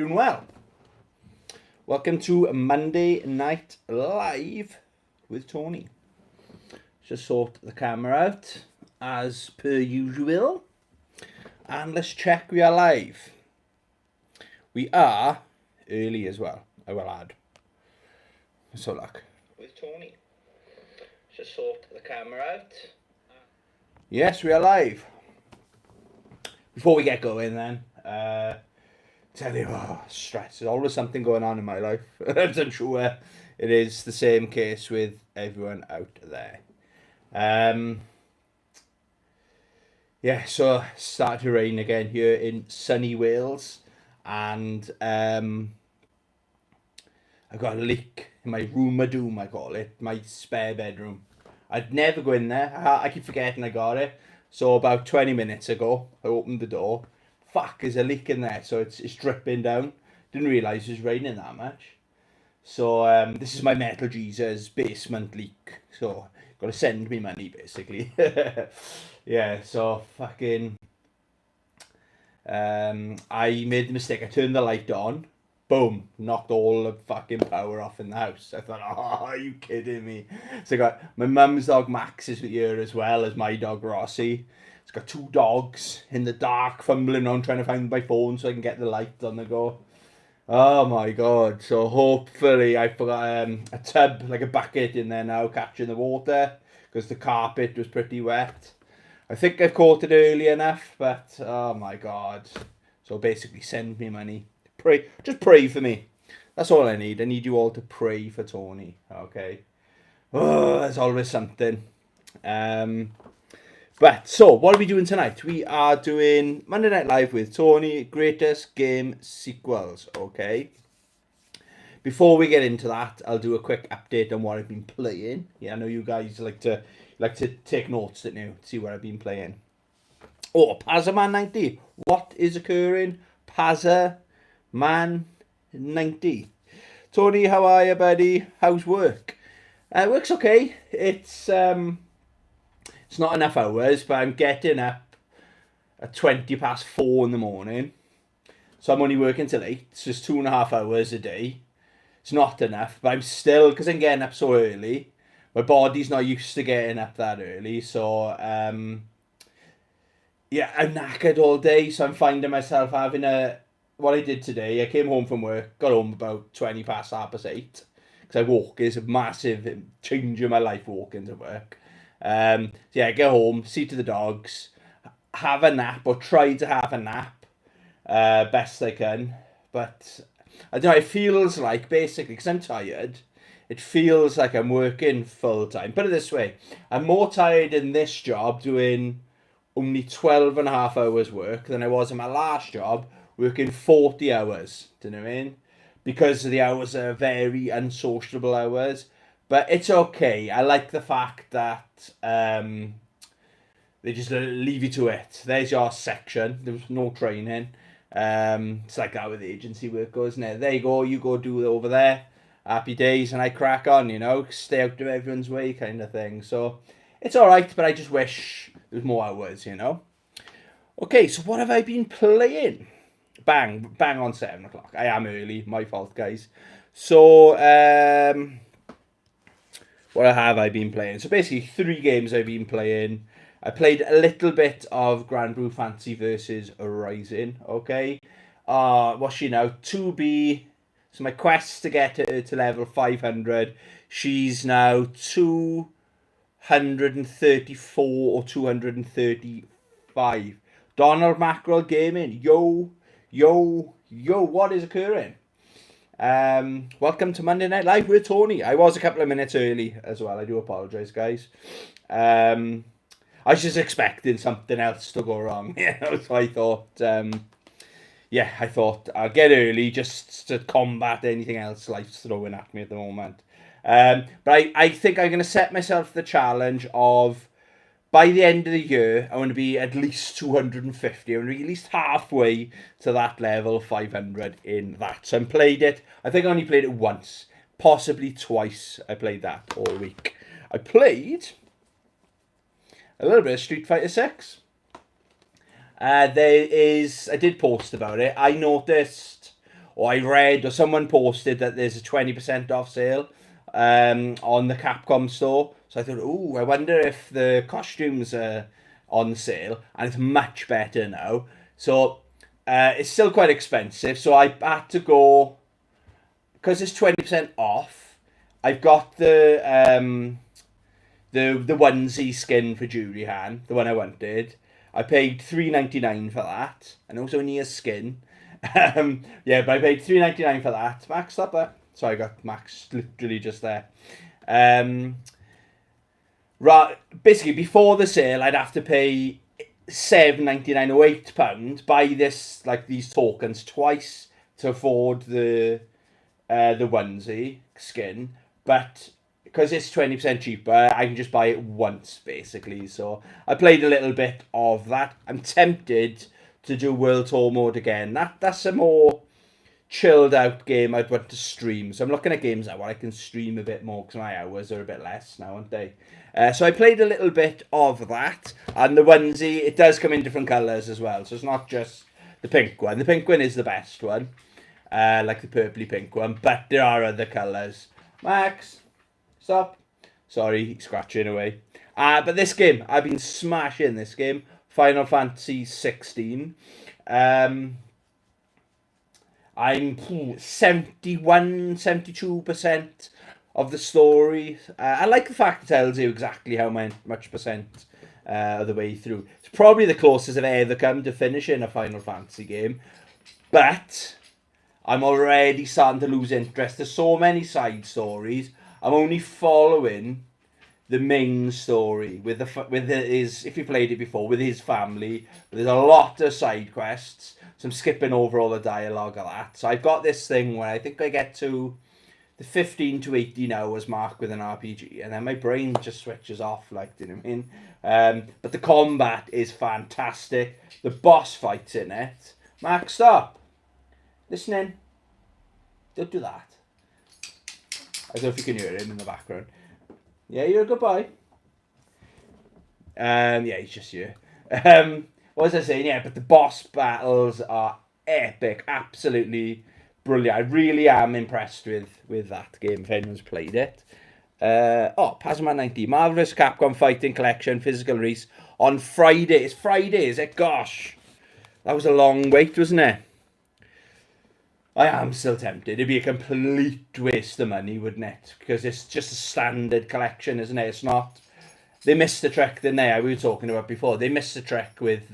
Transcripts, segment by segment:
doing well. Welcome to Monday Night Live with Tony. Just sort the camera out as per usual. And let's check we are live. We are early as well, I will add. So look. With Tony. Just sort the camera out. Yes, we are live. Before we get going then, tell you, stress. There's always something going on in my life. I'm sure it is the same case with everyone out there. Yeah, so started to rain again here in sunny Wales, and I got a leak in my room of doom, I call it, my spare bedroom. I'd never go in there. I keep forgetting I got it. So about 20 minutes ago, I opened the door. Fuck, there's a leak in there, so it's dripping down. Didn't realise it was raining that much. So this is my Metal Jesus basement leak. So got to send me money basically. Yeah, so fucking I made the mistake. I turned the light on. Boom, knocked all the fucking power off in the house. I thought, oh, are you kidding me? So I got my mum's dog Max is here as well as my dog Rossi. It's got two dogs in the dark fumbling around trying to find my phone so I can get the light on the go. Oh my god. So hopefully I've got a tub, like a bucket in there now catching the water because the carpet was pretty wet. I think I've caught it early enough, but oh my god. So basically send me money. Pray, just pray for me. That's all I need. I need you all to pray for Tony. Okay. Oh, there's always something. But so what are we doing tonight? We are doing Monday Night Live with Tony, greatest game sequels. Okay. Before we get into that, I'll do a quick update on what I've been playing. Yeah, I know you guys like to take notes, don't you? See what I've been playing. Oh, Pazzaman 90. What is occurring? Pazzaman 90. Tony, how are you, buddy? How's work? Work's okay. It's not enough hours, but I'm getting up at 4:20 in the morning. So I'm only working till 8. It's just 2.5 hours a day. It's not enough, but I'm still, because I'm getting up so early, my body's not used to getting up that early. So, yeah, I'm knackered all day. So I'm finding myself having what I did today, I came home from work, got home about 8:20, 8:30. Because I walk, it's a massive change in my life walking to work. So yeah, I get home, see to the dogs, have a nap, or try to have a nap, best I can. But I don't know, it feels like, basically, because I'm tired, it feels like I'm working full time. Put it this way, I'm more tired in this job doing only 12.5 hours work than I was in my last job, working 40 hours. Do you know what I mean? Because the hours are very unsociable hours. But it's okay. I like the fact that they just leave you to it. There's your section. There was no training. It's like that with agency work, isn't it? There you go. You go do it over there. Happy days. And I crack on, you know. Stay out of everyone's way kind of thing. So it's all right, but I just wish there was more hours, you know. Okay, so what have I been playing? Bang on 7 o'clock. I am early. My fault, guys. So, what have I been playing? So basically 3 games I've been playing. I played a little bit of Grand Blue Fantasy versus Horizon. Okay. What's she now? 2B. So my quest to get her to level 500. She's now 234 or 235. Donald Mackerel Gaming. Yo, what is occurring? Welcome to Monday Night Live with Tony. I was a couple of minutes early as well. I do apologise, guys. I was just expecting something else to go wrong. You know, so I thought, I thought I'll get early just to combat anything else life's throwing at me at the moment. But I think I'm going to set myself the challenge of, by the end of the year, I want to be at least 250. I want to be at least halfway to that level 500 in that. So I played it. I think I only played it once, possibly twice. I played that all week. I played a little bit of Street Fighter 6. I did post about it. I noticed or I read, or someone posted that there's a 20% off sale on the Capcom store. So I thought, oh, I wonder if the costumes are on sale, and it's much better now. So it's still quite expensive. So I had to go, because it's 20% off. I've got the onesie skin for Jury Han, the one I wanted. I paid $3.99 for that, and it was only a skin. Yeah, but I paid $3.99 for that. Max, stop that. So I got Max literally just there. Right, basically before the sale, I'd have to pay £7.99 or £8. Buy this, like, these tokens twice to afford the onesie skin, but because it's 20% cheaper, I can just buy it once, basically. So I played a little bit of that. I'm tempted to do World Tour mode again. That's a more chilled out game I'd want to stream. So I'm looking at games now where I can stream a bit more, because my hours are a bit less now, aren't they? So I played a little bit of that. And the onesie, it does come in different colours as well. So it's not just the pink one. The pink one is the best one. Like the purpley pink one. But there are other colours. Max, stop. Sorry, scratching away. But this game, I've been smashing this game. Final Fantasy 16. I'm 72% of the story. I like the fact it tells you exactly how much percent of the way through. It's probably the closest I've ever come to finishing a Final Fantasy game. But I'm already starting to lose interest. There's so many side stories. I'm only following the main story with his, if you played it before, with his family. There's a lot of side quests, so I'm skipping over all the dialogue of that. So I've got this thing where I think I get to the 15 to 18 hours mark with an RPG, and then my brain just switches off, like, do you know what I mean? But the combat is fantastic. The boss fights in it. Max, stop. Listening. Don't do that. I don't know if you can hear him in the background. Yeah, you're a good boy. Yeah, he's just here. What was I saying? Yeah, but the boss battles are epic. Absolutely brilliant. I really am impressed with that game, if anyone's played it. Pazman 90. Marvel vs. Capcom Fighting Collection, physical release on Friday. It's Friday, is it? Gosh. That was a long wait, wasn't it? I am still tempted. It'd be a complete waste of money, wouldn't it? Because it's just a standard collection, isn't it? It's not. They missed the trick, didn't they? We were talking about before. They missed the trick with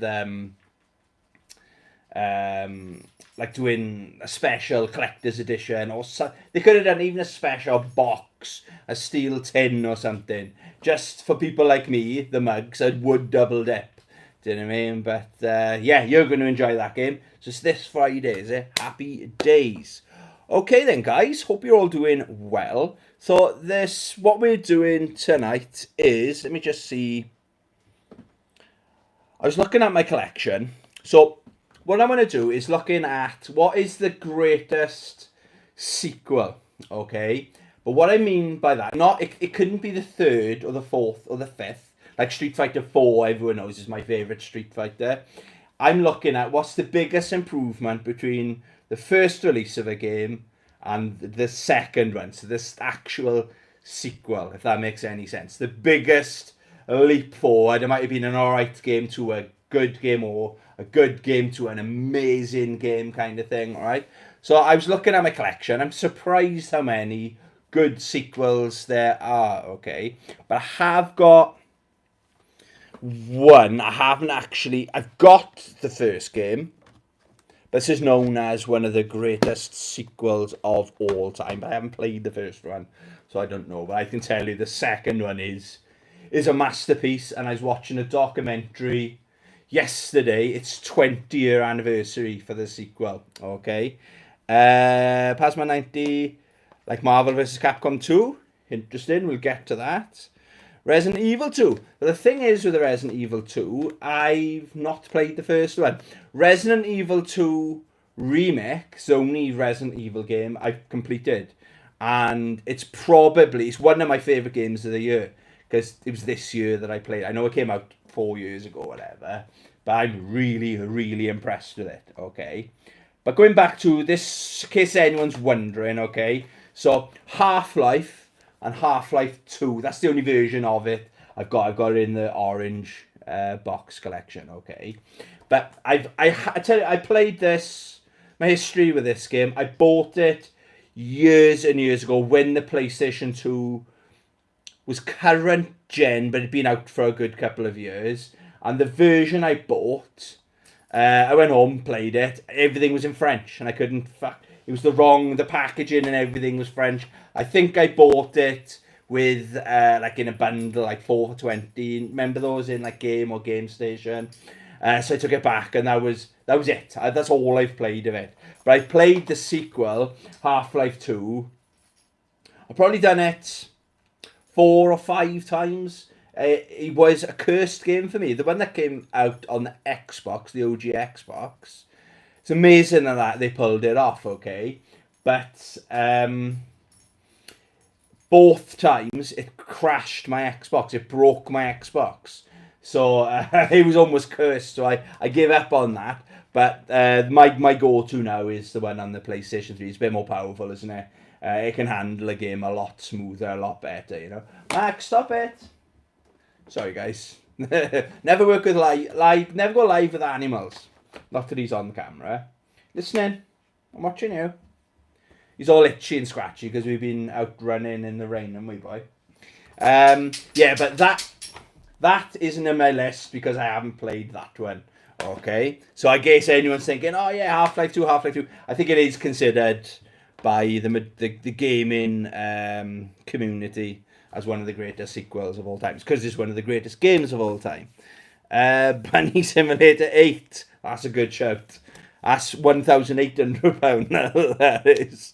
like doing a special collector's edition, or they could have done even a special box, a steel tin or something, just for people like me, the mugs. I would double dip. Do you know what I mean? But yeah, you're going to enjoy that game. So it's this Friday, is it? Happy days. Okay then, guys. Hope you're all doing well. So what we're doing tonight is, let me just see. I was looking at my collection. So what I'm going to do is looking at what is the greatest sequel. Okay. But what I mean by that, it couldn't be the third or the fourth or the fifth. Like Street Fighter 4, everyone knows, is my favourite Street Fighter. I'm looking at what's the biggest improvement between the first release of a game and the second one. So this actual sequel, if that makes any sense. The biggest leap forward. It might have been an alright game to a good game, or a good game to an amazing game kind of thing, alright? So I was looking at my collection. I'm surprised how many good sequels there are, okay? But I have got one. I've got the first game, but this is known as one of the greatest sequels of all time. But I haven't played the first one, so I don't know. But I can tell you the second one is a masterpiece. And I was watching a documentary yesterday. It's 20-year anniversary for the sequel. Okay, Pasma 90, like Marvel vs. Capcom 2. Interesting. We'll get to that. Resident Evil 2. But the thing is with the Resident Evil 2, I've not played the first one. Resident Evil 2 Remake is the only Resident Evil game I've completed. And it's one of my favourite games of the year. Because it was this year that I played. I know it came out 4 years ago or whatever. But I'm really, really impressed with it. Okay. But going back to this, in case anyone's wondering, okay, so Half-Life and Half-Life 2, that's the only version of it I've got it in the orange box collection, okay. But I tell you, I played this, my history with this game, I bought it years and years ago when the PlayStation 2 was current gen, but it'd been out for a good couple of years. And the version I bought, I went home, played it, everything was in French, and I couldn't, it was the packaging and everything was French. I think I bought it with, like in a bundle, like 4 for 20, remember those in like Game or Game Station? So I took it back, and that was it. That's all I've played of it. But I played the sequel, Half-Life 2. I've probably done it 4 or 5 times. It was a cursed game for me. The one that came out on the Xbox, the OG Xbox. It's amazing that they pulled it off, okay? But both times it crashed my Xbox. It broke my Xbox. So it was almost cursed. So I gave up on that. But my go-to now is the one on the PlayStation 3. It's a bit more powerful, isn't it? It can handle a game a lot smoother, a lot better, you know. Max, stop it. Sorry, guys. Never work with never go live with animals. Not that he's on the camera. Listening. I'm watching you. He's all itchy and scratchy because we've been out running in the rain, haven't we, boy? Yeah, but that isn't in my list because I haven't played that one. Okay? So I guess anyone's thinking, oh yeah, Half-Life 2, Half-Life 2. I think it is considered by the gaming community as one of the greatest sequels of all time. Because it's one of the greatest games of all time. Bunny Simulator 8. That's a good shout. That's £1,800 that is.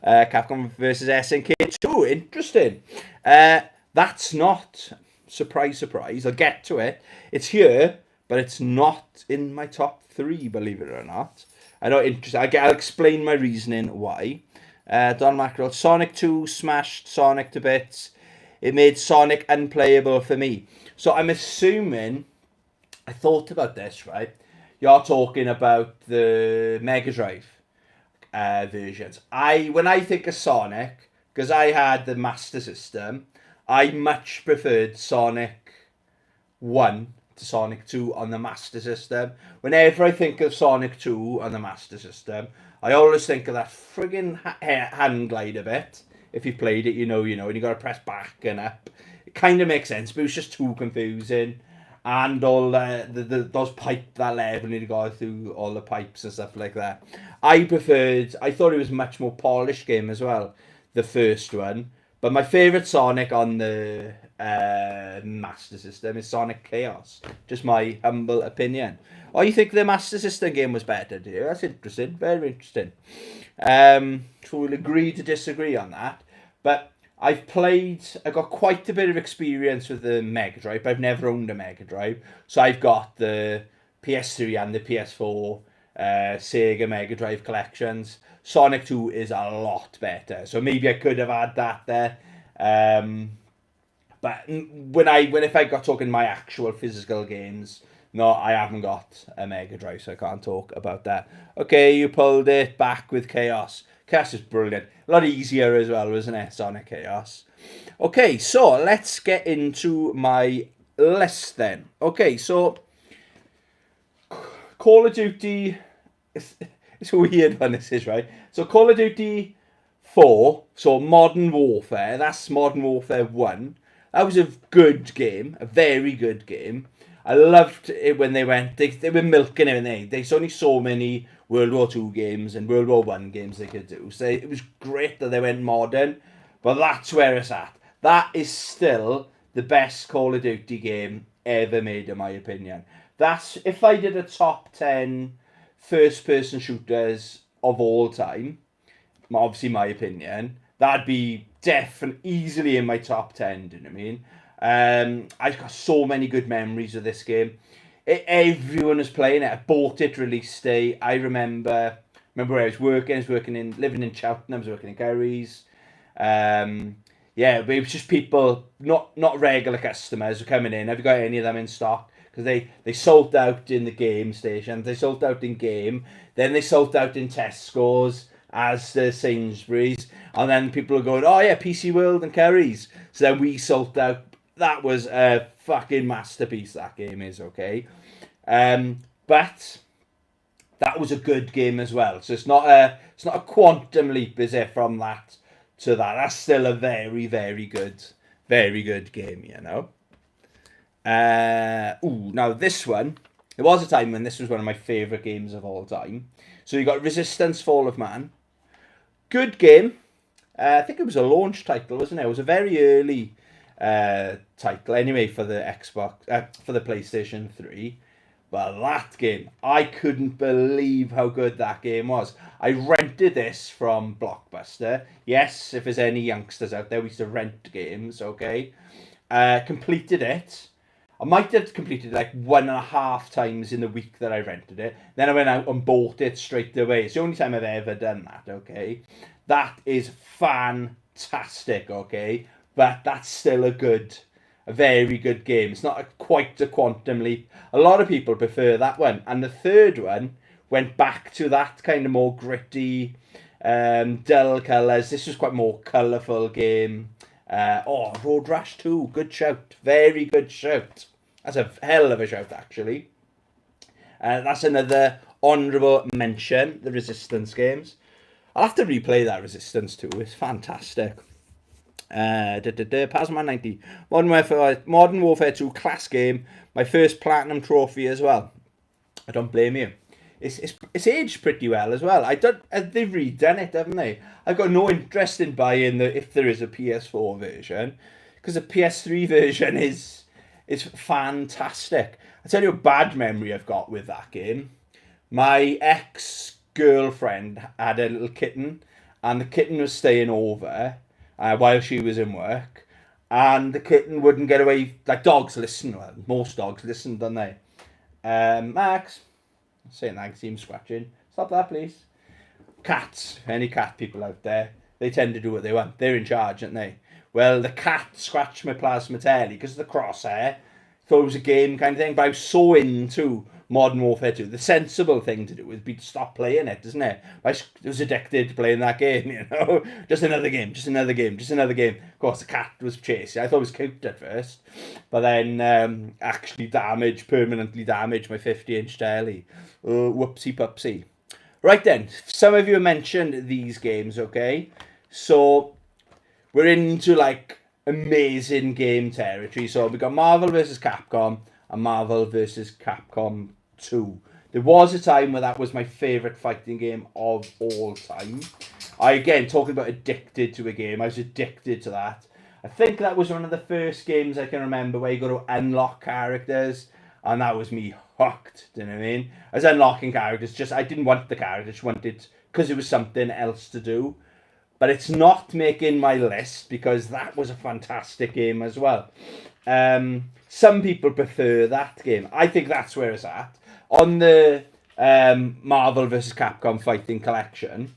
Capcom versus SNK 2. Interesting. That's not, surprise, surprise, I'll get to it. It's here, but it's not in my top 3, believe it or not. I know, interesting. I'll explain my reasoning why. Don Mackerel, Sonic 2 smashed Sonic to bits. It made Sonic unplayable for me. So I'm assuming, I thought about this, right? You're talking about the Mega Drive versions. When I think of Sonic, because I had the Master System, I much preferred Sonic 1 to Sonic 2 on the Master System. Whenever I think of Sonic 2 on the Master System, I always think of that friggin' hand glider bit. If you played it, you know, and you got to press back and up. It kind of makes sense, but it was just too confusing. And all those that level, you go through all the pipes and stuff like that. I thought it was a much more polished game as well, the first one. But my favourite Sonic on the Master System is Sonic Chaos. Just my humble opinion. Oh, you think the Master System game was better, do you? That's interesting. Very interesting. So we'll agree to disagree on that. But I've got quite a bit of experience with the Mega Drive, but I've never owned a Mega Drive. So I've got the PS3 and the PS4 Sega Mega Drive collections. Sonic 2 is a lot better. So maybe I could have had that there. But if I got talking my actual physical games, no, I haven't got a Mega Drive, so I can't talk about that. Okay, you pulled it back with Chaos. Chaos is brilliant. A lot easier as well, wasn't it, Sonic Chaos? Okay, so let's get into my list then. Okay, so Call of Duty... It's a weird one, this is, right? So Call of Duty 4, so Modern Warfare, that's Modern Warfare 1. That was a good game, a very good game. I loved it when they were milking everything. There's only so many World War II games and World War I games they could do. So it was great that they went modern, but that's where it's at. That is still the best Call of Duty game ever made, in my opinion. That's, if I did a top 10 first-person shooters of all time, obviously my opinion, that'd be definitely easily in my top 10, do you know what I mean? I've got so many good memories of this game. Everyone was playing it. I bought it release day. I remember where I was working. Living in Cheltenham. I was working in Curry's. Yeah, but it was just people, not regular customers, were coming in. Have you got any of them in stock? because they sold out in the game station, they sold out in game, then they sold out in Tesco's, Asda, Sainsbury's, and then people are going, oh yeah, PC World and Curry's. So then we sold out. That was a fucking masterpiece, that game is, okay? But that was a good game as well. So it's not a quantum leap, is it, from that to that. That's still a very, very good game, you know? Now this one, there was a time when this was one of my favourite games of all time. So you got Resistance Fall of Man. Good game. I think it was a launch title, wasn't it? It was a very early title anyway for the Xbox, for the PlayStation 3. But that game, I couldn't believe how good that game was. I rented this from Blockbuster. Yes, if there's any youngsters out there, we used to rent games, okay? Completed it. I might have completed it like 1.5 times in the week that I rented it. Then I went out and bought it straight away. It's the only time I've ever done that, okay? That is fantastic, okay? But that's still a very good game. It's not quite a quantum leap. A lot of people prefer that one. And the third one went back to that kind of more gritty, dull colours. This was quite more colourful game. Road Rash 2, good shout. Very good shout. That's a hell of a shout, actually. That's another honourable mention, the Resistance games. I'll have to replay that Resistance 2. It's fantastic. Pazman 90. Modern Warfare 2 class game. My first platinum trophy as well. I don't blame you. It's aged pretty well as well. They've redone it, haven't they? I've got no interest in buying if there is a PS4 version, because the PS3 version is fantastic. I tell you a bad memory I've got with that game. My ex-girlfriend had a little kitten, and the kitten was staying over while she was in work, and the kitten wouldn't get away. Like, dogs listen. Well, most dogs listen, don't they? Max, I'm saying that, I can see him scratching. Stop that, please. Cats, any cat people out there, they tend to do what they want. They're in charge, aren't they? Well, the cat scratched my plasma telly because of the crosshair. Thought it was a game kind of thing, but I was so into Modern Warfare 2. The sensible thing to do would be to stop playing it, isn't it? I was addicted to playing that game, you know? Just another game. Of course, the cat was chasing. I thought it was cute at first, but then actually permanently damaged my 50-inch telly. Whoopsie pupsie. Right then, some of you mentioned these games, okay? So we're into like amazing game territory. So we got Marvel vs. Capcom and Marvel vs. Capcom 2. There was a time where that was my favourite fighting game of all time. Talking about addicted to a game, I was addicted to that. I think that was one of the first games I can remember where you got to unlock characters, and that was me hooked, do you know what I mean? I was unlocking characters, I didn't want the character, just wanted, because it was something else to do. But it's not making my list, because that was a fantastic game as well. Some people prefer that game. I think that's where it's at. On the Marvel vs. Capcom Fighting Collection,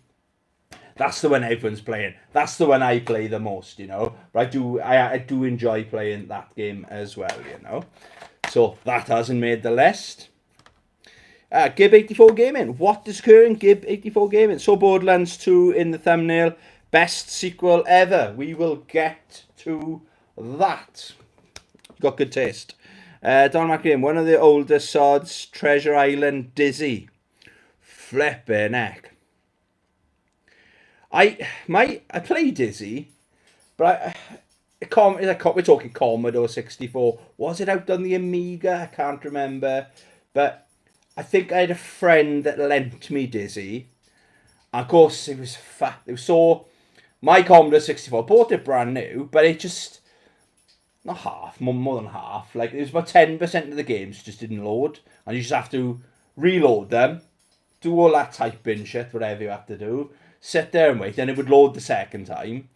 that's the one everyone's playing. That's the one I play the most, you know. But I do enjoy playing that game as well, you know. So that hasn't made the list. Gib84 Gaming. What is current Gib84 Gaming? So Borderlands 2 in the thumbnail. Best sequel ever. We will get to that. Got good taste. Don McGream. One of the older sods. Treasure Island Dizzy. Flippin' heck. I play Dizzy, but we're talking Commodore 64. Was it out on the Amiga? I can't remember. But I think I had a friend that lent me Dizzy. And of course, it was fat. It was so... My Commodore 64, bought it brand new, but it just... Not half, more than half. Like, it was about 10% of the games just didn't load. And you just have to reload them. Do all that typing shit, whatever you have to do. Sit there and wait, and it would load the second time.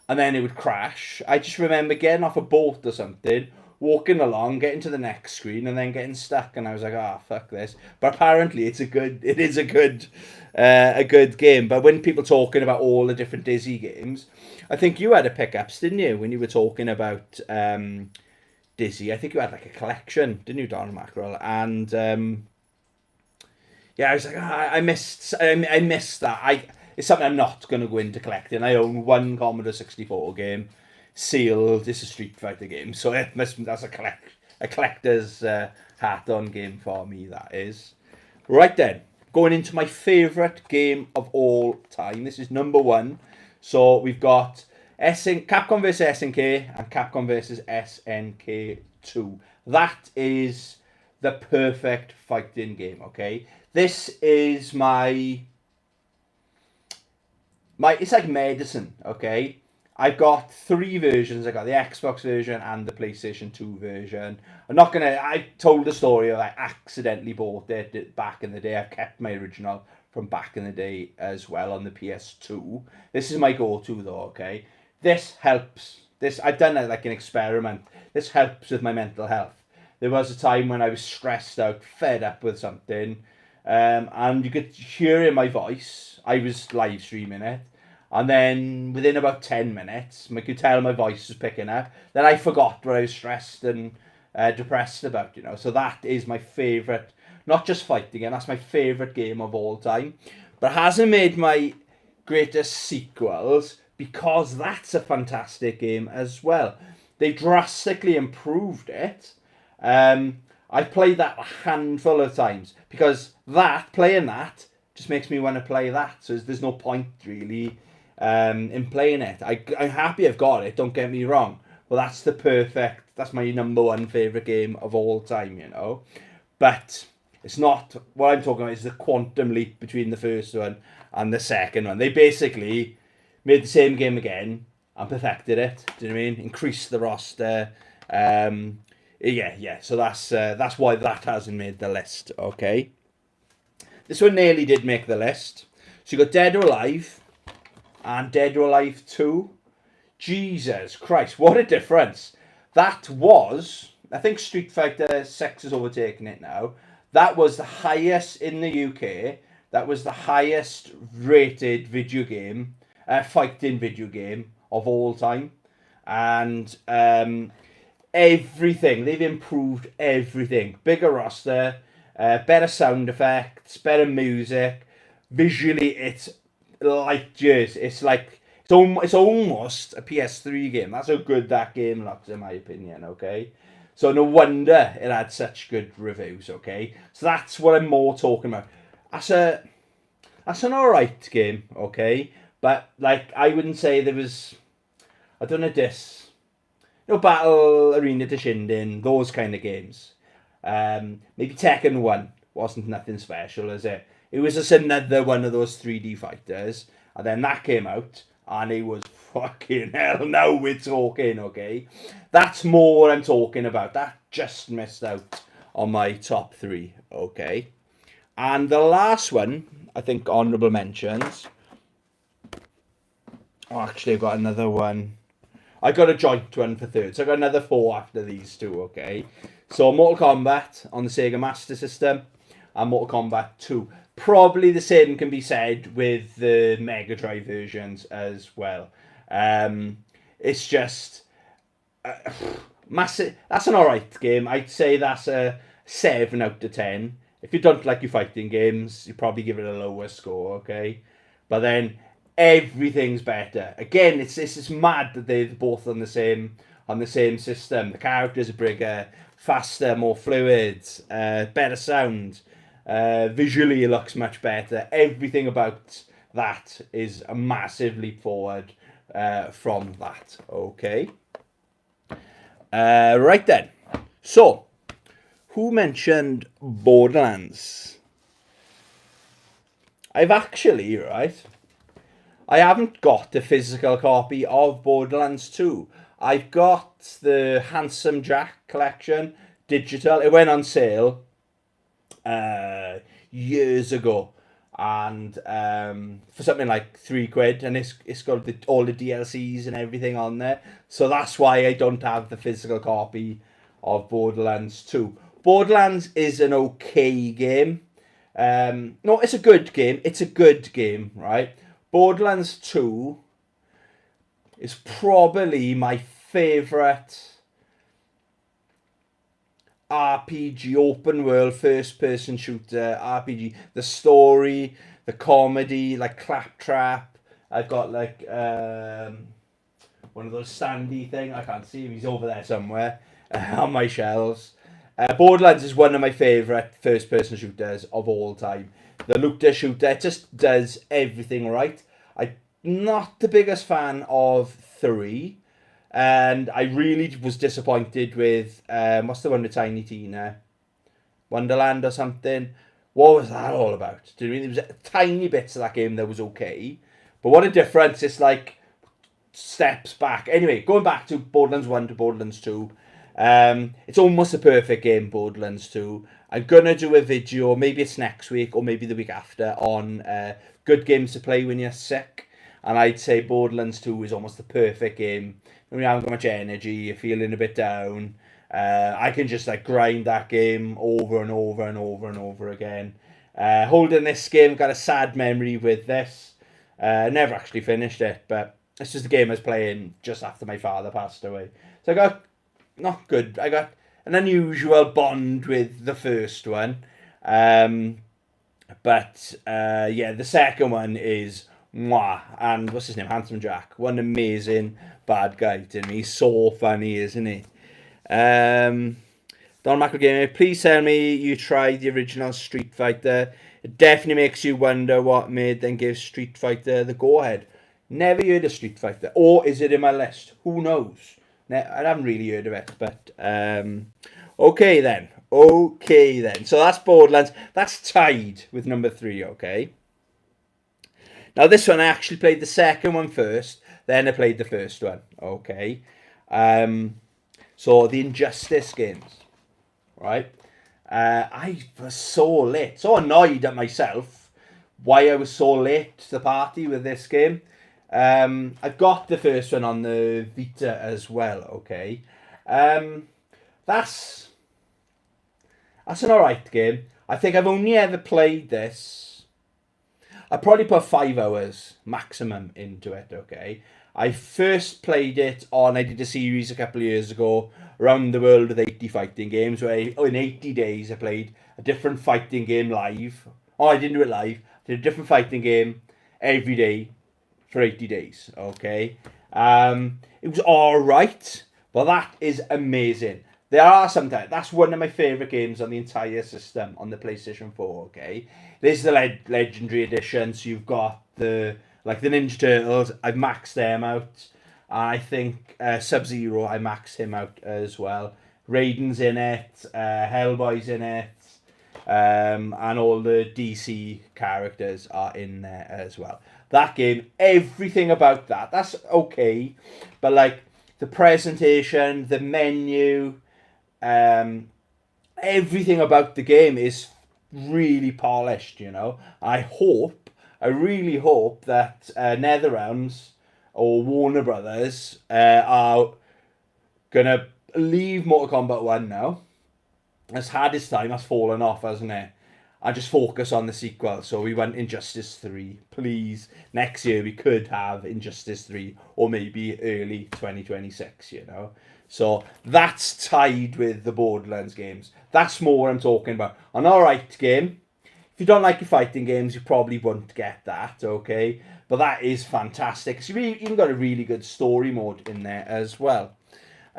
And then it would crash. I just remember getting off a boat or something, walking along, getting to the next screen, and then getting stuck. And I was like, fuck this. But apparently it is a good game. But when people talking about all the different Dizzy games, I think you had a pickups, didn't you? When you were talking about Dizzy. I think you had like a collection, didn't you, Donald Mackerel? And yeah, I was like, I missed that. It's something I'm not going to go into collecting. I own one Commodore 64 game, sealed. It's a Street Fighter game, so that's a collector's hat on game for me. That is. Right then, going into my favourite game of all time. This is number one. So we've got Capcom vs SNK and Capcom vs SNK 2. That is the perfect fighting game, okay? This is my it's like medicine, okay? I've got three versions. I got the Xbox version and the PlayStation 2 version. I told the story of I accidentally bought it back in the day. I've kept my original from back in the day as well on the PS2. This is my go-to though, okay? This helps. I've done it like an experiment. This helps with my mental health. There was a time when I was stressed out, fed up with something, and you could hear in my voice. I was live streaming it. And then within about 10 minutes, I could tell my voice was picking up. Then I forgot what I was stressed and depressed about, So that is my favourite, not just fighting game, that's my favourite game of all time. But it hasn't made my greatest sequels because that's a fantastic game as well. They drastically improved it. I've played that a handful of times because playing that just makes me want to play that. So there's no point really in playing it. I'm happy I've got it, don't get me wrong. Well, that's my number one favourite game of all time, But it's not, what I'm talking about is the quantum leap between the first one and the second one. They basically made the same game again and perfected it. Do you know what I mean? Increased the roster. Yeah. So that's why that hasn't made the list, okay? This one nearly did make the list. So you got Dead or Alive and Dead or Alive 2. Jesus Christ, what a difference. That was, I think Street Fighter 6 has overtaken it now. That was the highest in the UK. That was the highest rated fighting video game of all time. And everything, they've improved everything. Bigger roster, better sound effects, better music. Visually, it's light years. It's almost a PS3 game. That's how good that game looks, in my opinion. Okay, so no wonder it had such good reviews. Okay, so that's what I'm more talking about. That's an alright game. Okay, but I wouldn't say there was. I don't know this. Battle Arena to Shinden, those kind of games. Maybe Tekken 1 wasn't nothing special, is it? It was just another one of those 3D fighters. And then that came out, and it was fucking hell. Now we're talking, okay? That's more what I'm talking about. That just missed out on my top 3, okay? And the last one, I think honourable mentions. Oh, actually, I've got another one. I got a joint one for third. So I got another 4 after these two, okay? So Mortal Kombat on the Sega Master System and Mortal Kombat 2. Probably the same can be said with the Mega Drive versions as well. It's just massive. That's an alright game. I'd say that's a 7 out of 10. If you don't like your fighting games, you probably give it a lower score, okay? But then everything's better. Again, it's mad that they're both on the same system. The characters are bigger, faster, more fluid, better sound. Visually, it looks much better. Everything about that is a massive leap forward from that. Okay. Right then. So, who mentioned Borderlands? I haven't got a physical copy of Borderlands 2. I've got the Handsome Jack collection, digital. It went on sale years ago, and for something like £3, and it's got all the DLCs and everything on there. So that's why I don't have the physical copy of Borderlands 2. Borderlands is an okay game. No, it's a good game. It's a good game, right? Borderlands 2 is probably my favourite RPG, open world, first person shooter, RPG. The story, the comedy, like Claptrap. I've got like one of those standy thing. I can't see him. He's over there somewhere on my shelves. Borderlands is one of my favourite first person shooters of all time. The looter shooter just does everything right. I'm not the biggest fan of 3. And I really was disappointed with, what's the one with Tiny Tina? Wonderland or something? What was that all about? Do you know what I mean? There was tiny bits of that game that was okay. But what a difference. It's like steps back. Anyway, going back to Borderlands 1 to Borderlands 2. It's almost a perfect game, Borderlands 2. I'm going to do a video, maybe it's next week or maybe the week after, on good games to play when you're sick. And I'd say Borderlands 2 is almost the perfect game. When you haven't got much energy, you're feeling a bit down. I can just like grind that game over and over and over and over again. Holding this game, got a sad memory with this. Never actually finished it, but it's just a game I was playing just after my father passed away. So I got an unusual bond with the first one. But the second one is mwah. And what's his name? Handsome Jack. What an amazing bad guy, didn't he? He's so funny, isn't he? Don Macro Gamer, please tell me you tried the original Street Fighter. It definitely makes you wonder what made them give Street Fighter the go-ahead. Never heard of Street Fighter. Or is it in my list? Who knows? I haven't really heard of it. But, okay then. So that's Borderlands. That's tied with number 3, okay? Now this one, I actually played the second one first. Then I played the first one, okay? So the Injustice games, right? I was so late, so annoyed at myself why I was so late to the party with this game. I got the first one on the Vita as well, okay? That's an alright game. I think I've only ever played this. I probably put 5 hours maximum into it, okay? I first played it I did a series a couple of years ago, Around the World with 80 Fighting Games, where in 80 days I played a different fighting game live. Oh, I didn't do it live. I did a different fighting game every day for 80 days, okay? It was alright, but that is amazing. There are sometimes, that's one of my favourite games on the entire system on the PlayStation 4, okay? This is the Legendary Edition, so you've got the Ninja Turtles, I've maxed them out. I think Sub-Zero, I maxed him out as well. Raiden's in it, Hellboy's in it, and all the DC characters are in there as well. That game, everything about that's okay, but like the presentation, the menu, everything about the game is really polished, you know. I really hope that NetherRealms or Warner Brothers are gonna leave Mortal Kombat 1 now. It's had its time, that's fallen off, hasn't it? And just focus on the sequel. So we want Injustice 3. Please, next year we could have Injustice 3, or maybe early 2026, you know. So that's tied with the Borderlands games. That's more what I'm talking about. An alright game. If you don't like your fighting games, you probably won't get that, okay? But that is fantastic. So you've even got a really good story mode in there as well.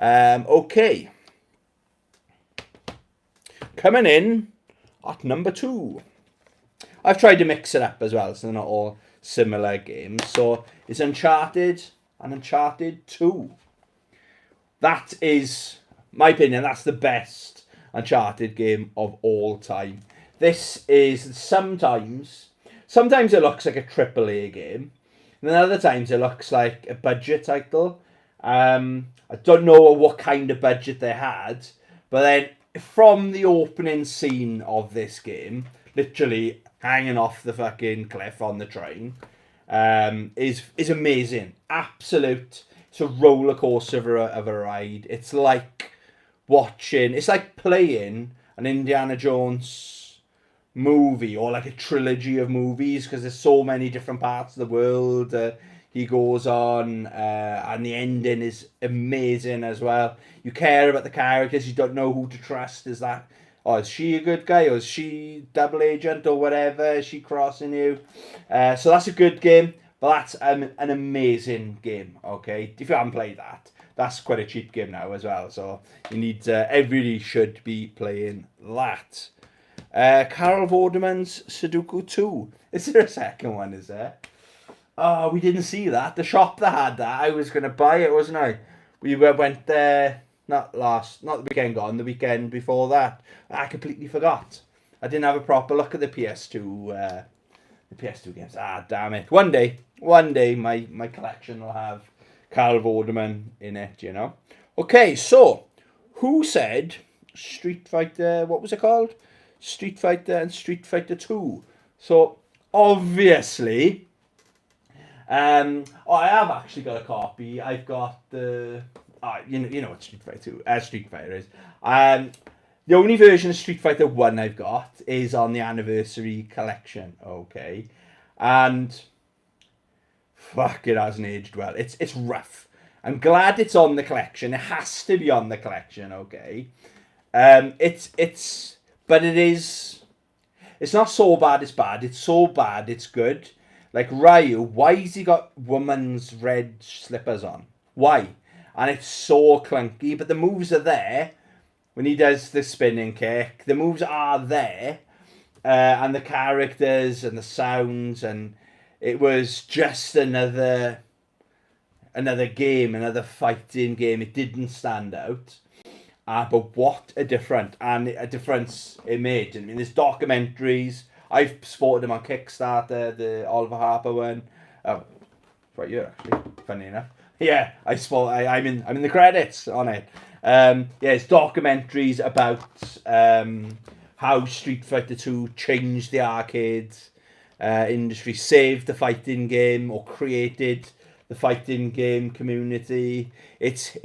Okay. Coming in at number 2. I've tried to mix it up as well, so they're not all similar games. So it's Uncharted and Uncharted 2. That is, my opinion, that's the best Uncharted game of all time. This is sometimes it looks like a AAA game, and then other times it looks like a budget title. I don't know what kind of budget they had, but then from the opening scene of this game, literally hanging off the fucking cliff on the train, is amazing. Absolute. It's a roller coaster of a ride. It's like playing an Indiana Jones movie or like a trilogy of movies, because there's so many different parts of the world he goes on, and the ending is amazing as well. You care about the characters, you don't know who to trust. Is that, oh, is she a good guy, or is she double agent or whatever, is she crossing you? So that's a good game, but that's an amazing game. Okay, if you haven't played that, that's quite a cheap game now as well, so you need everybody should be playing that. Carol Vorderman's Sudoku 2. Is there a second one, is there? Oh, we didn't see that. The shop that had that, I was going to buy it, wasn't I? We went there, not the weekend gone, the weekend before that. I completely forgot. I didn't have a proper look at the PS2 games. Ah, damn it. One day, my collection will have Carl Vorderman in it, you know. Okay, so, who said Street Fighter, what was it called? Street Fighter and Street Fighter 2. So, obviously, I have actually got a copy. I've got the, you know what Street Fighter is. The only version of Street Fighter 1 I've got is on the anniversary collection, okay? And, fuck, it hasn't aged well. It's rough. I'm glad it's on the collection. It has to be on the collection, okay? But it's not so bad it's bad. It's so bad it's good. Like Ryu, why has he got woman's red slippers on? Why? And it's so clunky, but the moves are there. When he does the spinning kick, the moves are there. And the characters and the sounds, and it was just another game, another fighting game. It didn't stand out. But what a difference it made. I mean, there's documentaries. I've supported him on Kickstarter, the Oliver Harper one. Oh, right here actually. Funny enough. Yeah, I'm in the credits on it. It's documentaries about how Street Fighter 2 changed the arcade industry, saved the fighting game, or created the fighting game community. It's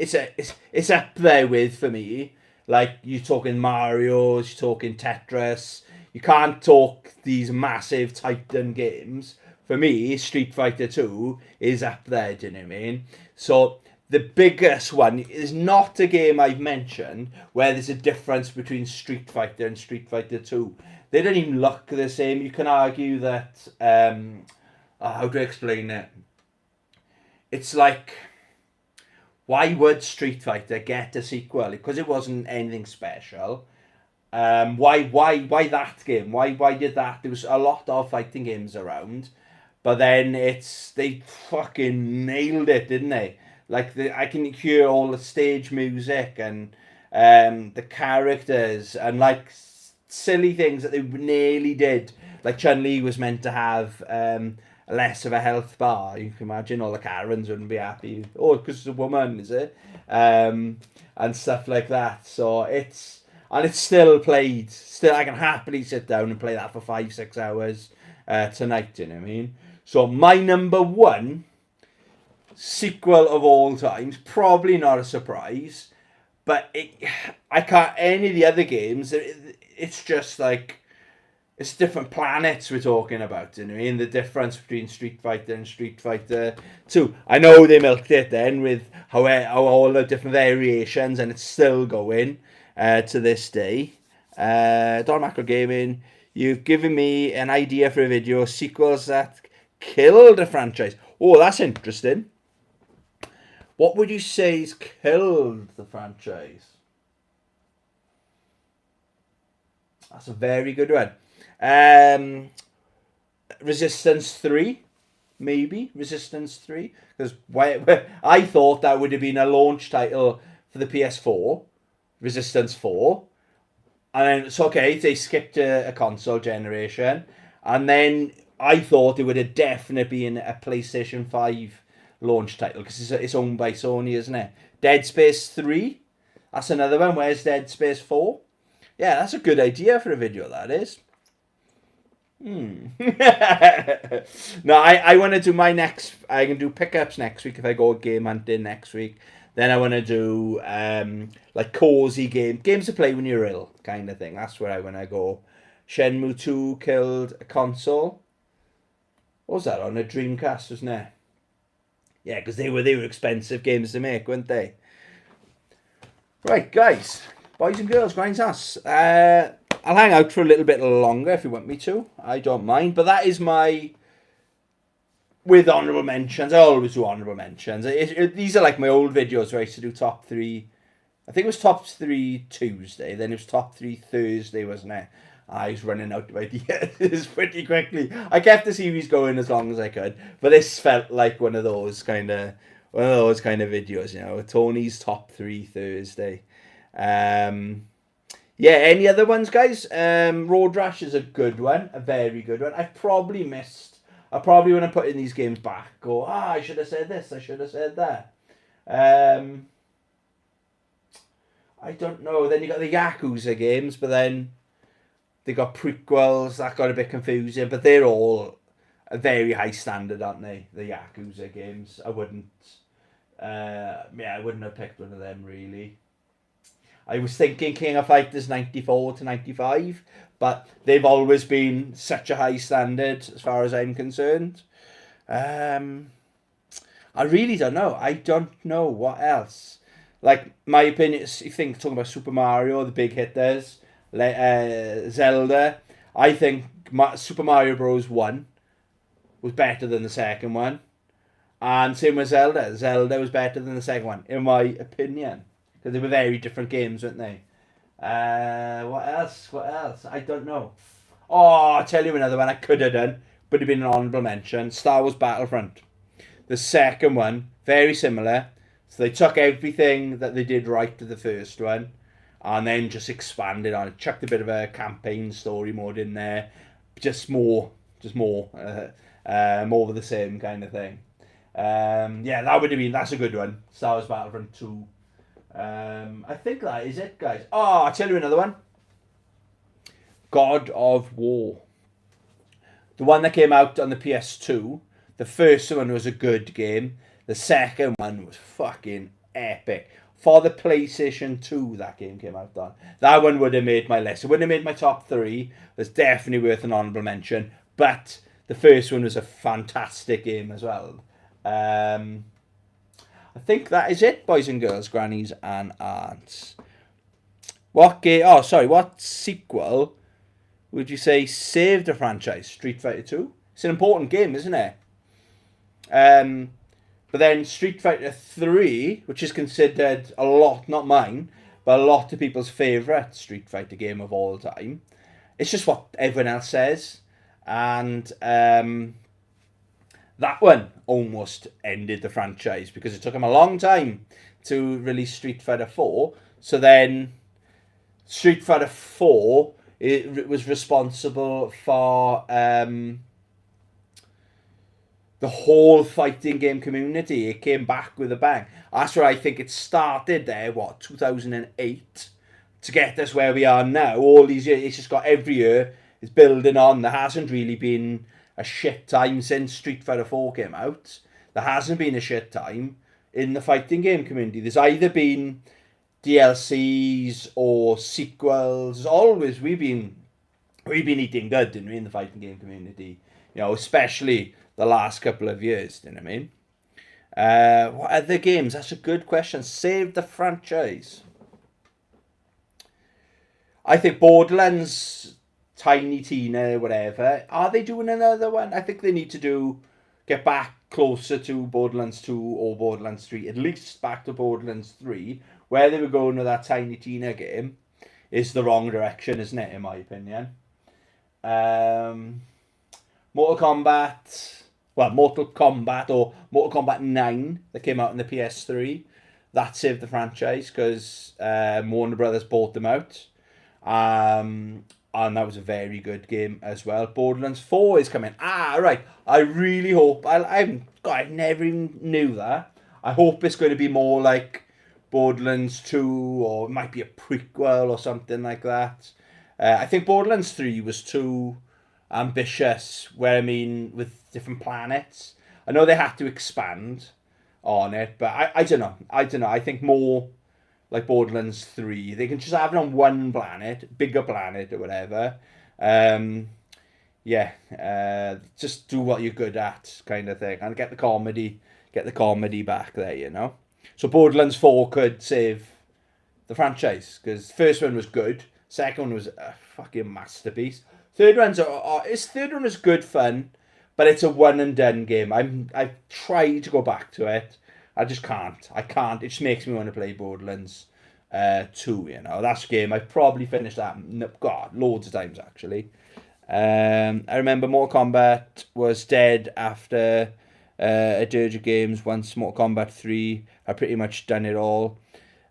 up there with, for me, like, you're talking Mario's, you're talking Tetris. You can't talk these massive Titan games. For me, Street Fighter 2 is up there, do you know what I mean? So the biggest one is not a game I've mentioned where there's a difference between Street Fighter and Street Fighter 2. They don't even look the same. You can argue that, how do I explain it? It's like, why would Street Fighter get a sequel? Because it wasn't anything special. Why that game? Why did that? There was a lot of fighting games around, but then they fucking nailed it, didn't they? Like, I can hear all the stage music and the characters, and like silly things that they nearly did. Like, Chun-Li was meant to have less of a health bar. You can imagine all the Karens wouldn't be happy. Oh, because it's a woman, is it? And stuff like that. So it's still played. Still, I can happily sit down and play that for 5-6 hours tonight, you know what I mean? So my number one sequel of all times, probably not a surprise, but I can't, any of the other games, it's just like, it's different planets we're talking about, you know what I mean? The difference between Street Fighter and Street Fighter 2. I know they milked it then with how all the different variations, and it's still going to this day. Don Macro Gaming, you've given me an idea for a video, sequels that killed a franchise. Oh, that's interesting. What would you say's killed the franchise? That's a very good one. Resistance 3, maybe Resistance 3, because I thought that would have been a launch title for the PS4, Resistance 4, and then it's okay, they skipped a console generation, and then I thought it would have definitely been a PlayStation 5 launch title, because it's owned by Sony, isn't it? Dead Space 3, that's another one. Where's Dead Space 4? Yeah, that's a good idea for a video, that is. No, I want to do my next. I can do pickups next week if I go game hunting next week. Then I want to do like cozy games to play when you're ill, kind of thing. That's where I want to go Shenmue 2 killed a console. What was that on a Dreamcast, wasn't it? Yeah, because they were expensive games to make, weren't they? Right, guys, boys and girls, grinds ass. I'll hang out for a little bit longer if you want me to. I don't mind, but that is my with honourable mentions. I always do honourable mentions. These are like my old videos where I used to do top 3. I think it was top 3 Tuesday, then it was top 3 Thursday, wasn't it? I was running out of ideas pretty quickly. I kept the series going as long as I could, but this felt like one of those kind of videos, you know. Tony's top 3 Thursday. Yeah, any other ones, guys? Road Rash is a good one, a very good one. I probably when I'm putting these games back, go, I should have said this, I should have said that. I don't know. Then you got the Yakuza games, but then they got prequels. That got a bit confusing, but they're all a very high standard, aren't they? The Yakuza games. I wouldn't have picked one of them really. I was thinking King of Fighters 94 to 95, but they've always been such a high standard as far as I'm concerned. I really don't know. I don't know what else. Like, my opinion is, you think, talking about Super Mario, the big hitters, Zelda, I think Super Mario Bros. 1 was better than the second one. And same with Zelda. Zelda was better than the second one, in my opinion. Because they were very different games, weren't they? What else? I don't know. Oh, I'll tell you another one I could have done, but it'd been an honourable mention. Star Wars Battlefront. The second one, very similar. So they took everything that they did right to the first one, and then just expanded on it. Chucked a bit of a campaign story mode in there. Just more of the same kind of thing. Yeah, that's a good one. Star Wars Battlefront 2. I think that is it, guys. Oh, I'll tell you another one. God of War. The one that came out on the PS2. The first one was a good game. The second one was fucking epic. For the PlayStation 2, that game came out on. That one would have made my list. It wouldn't have made my top 3. It's definitely worth an honourable mention. But the first one was a fantastic game as well. I think that is it, boys and girls, grannies and aunts. What sequel would you say saved the franchise? Street Fighter 2? It's an important game, isn't it? But then Street Fighter 3, which is considered a lot, not mine, but a lot of people's favourite Street Fighter game of all time. It's just what everyone else says. And that one almost ended the franchise because it took them a long time to release Street Fighter 4. So then Street Fighter 4 it was responsible for the whole fighting game community. It came back with a bang. That's where I think it started there, 2008, to get us where we are now. All these years, it's just got every year, it's building on. There hasn't really been a shit time since Street Fighter 4 came out. There hasn't been a shit time in the fighting game community. There's either been DLCs or sequels. Always we've been eating good, didn't we, in the fighting game community? You know, especially the last couple of years, you know what I mean? What other games? That's a good question. Saved the franchise. I think Borderlands, Tiny Tina, whatever. Are they doing another one? I think they need to get back closer to Borderlands 2 or Borderlands 3. At least back to Borderlands 3. Where they were going with that Tiny Tina game is the wrong direction, isn't it, in my opinion? Mortal Kombat or Mortal Kombat 9 that came out on the PS3. That saved the franchise because Warner Brothers bought them out. And that was a very good game as well. Borderlands 4 is coming. Right. I really hope. I never even knew that. I hope it's going to be more like Borderlands 2, or it might be a prequel or something like that. I think Borderlands 3 was too ambitious, with different planets. I know they had to expand on it, but I don't know. I think more like Borderlands 3. They can just have it on one planet, bigger planet or whatever, Yeah, just do what you're good at, kind of thing, and get the comedy back there, you know. So Borderlands 4 could save the franchise because first one was good, second one was a fucking masterpiece. Third one was good fun, but it's a one and done game. I've tried to go back to it, I just can't. I can't. It just makes me want to play Borderlands 2. You know, that's a game I've probably finished that. God, loads of times actually. I remember Mortal Kombat was dead after a dirge of games. Once Mortal Kombat 3, I pretty much done it all.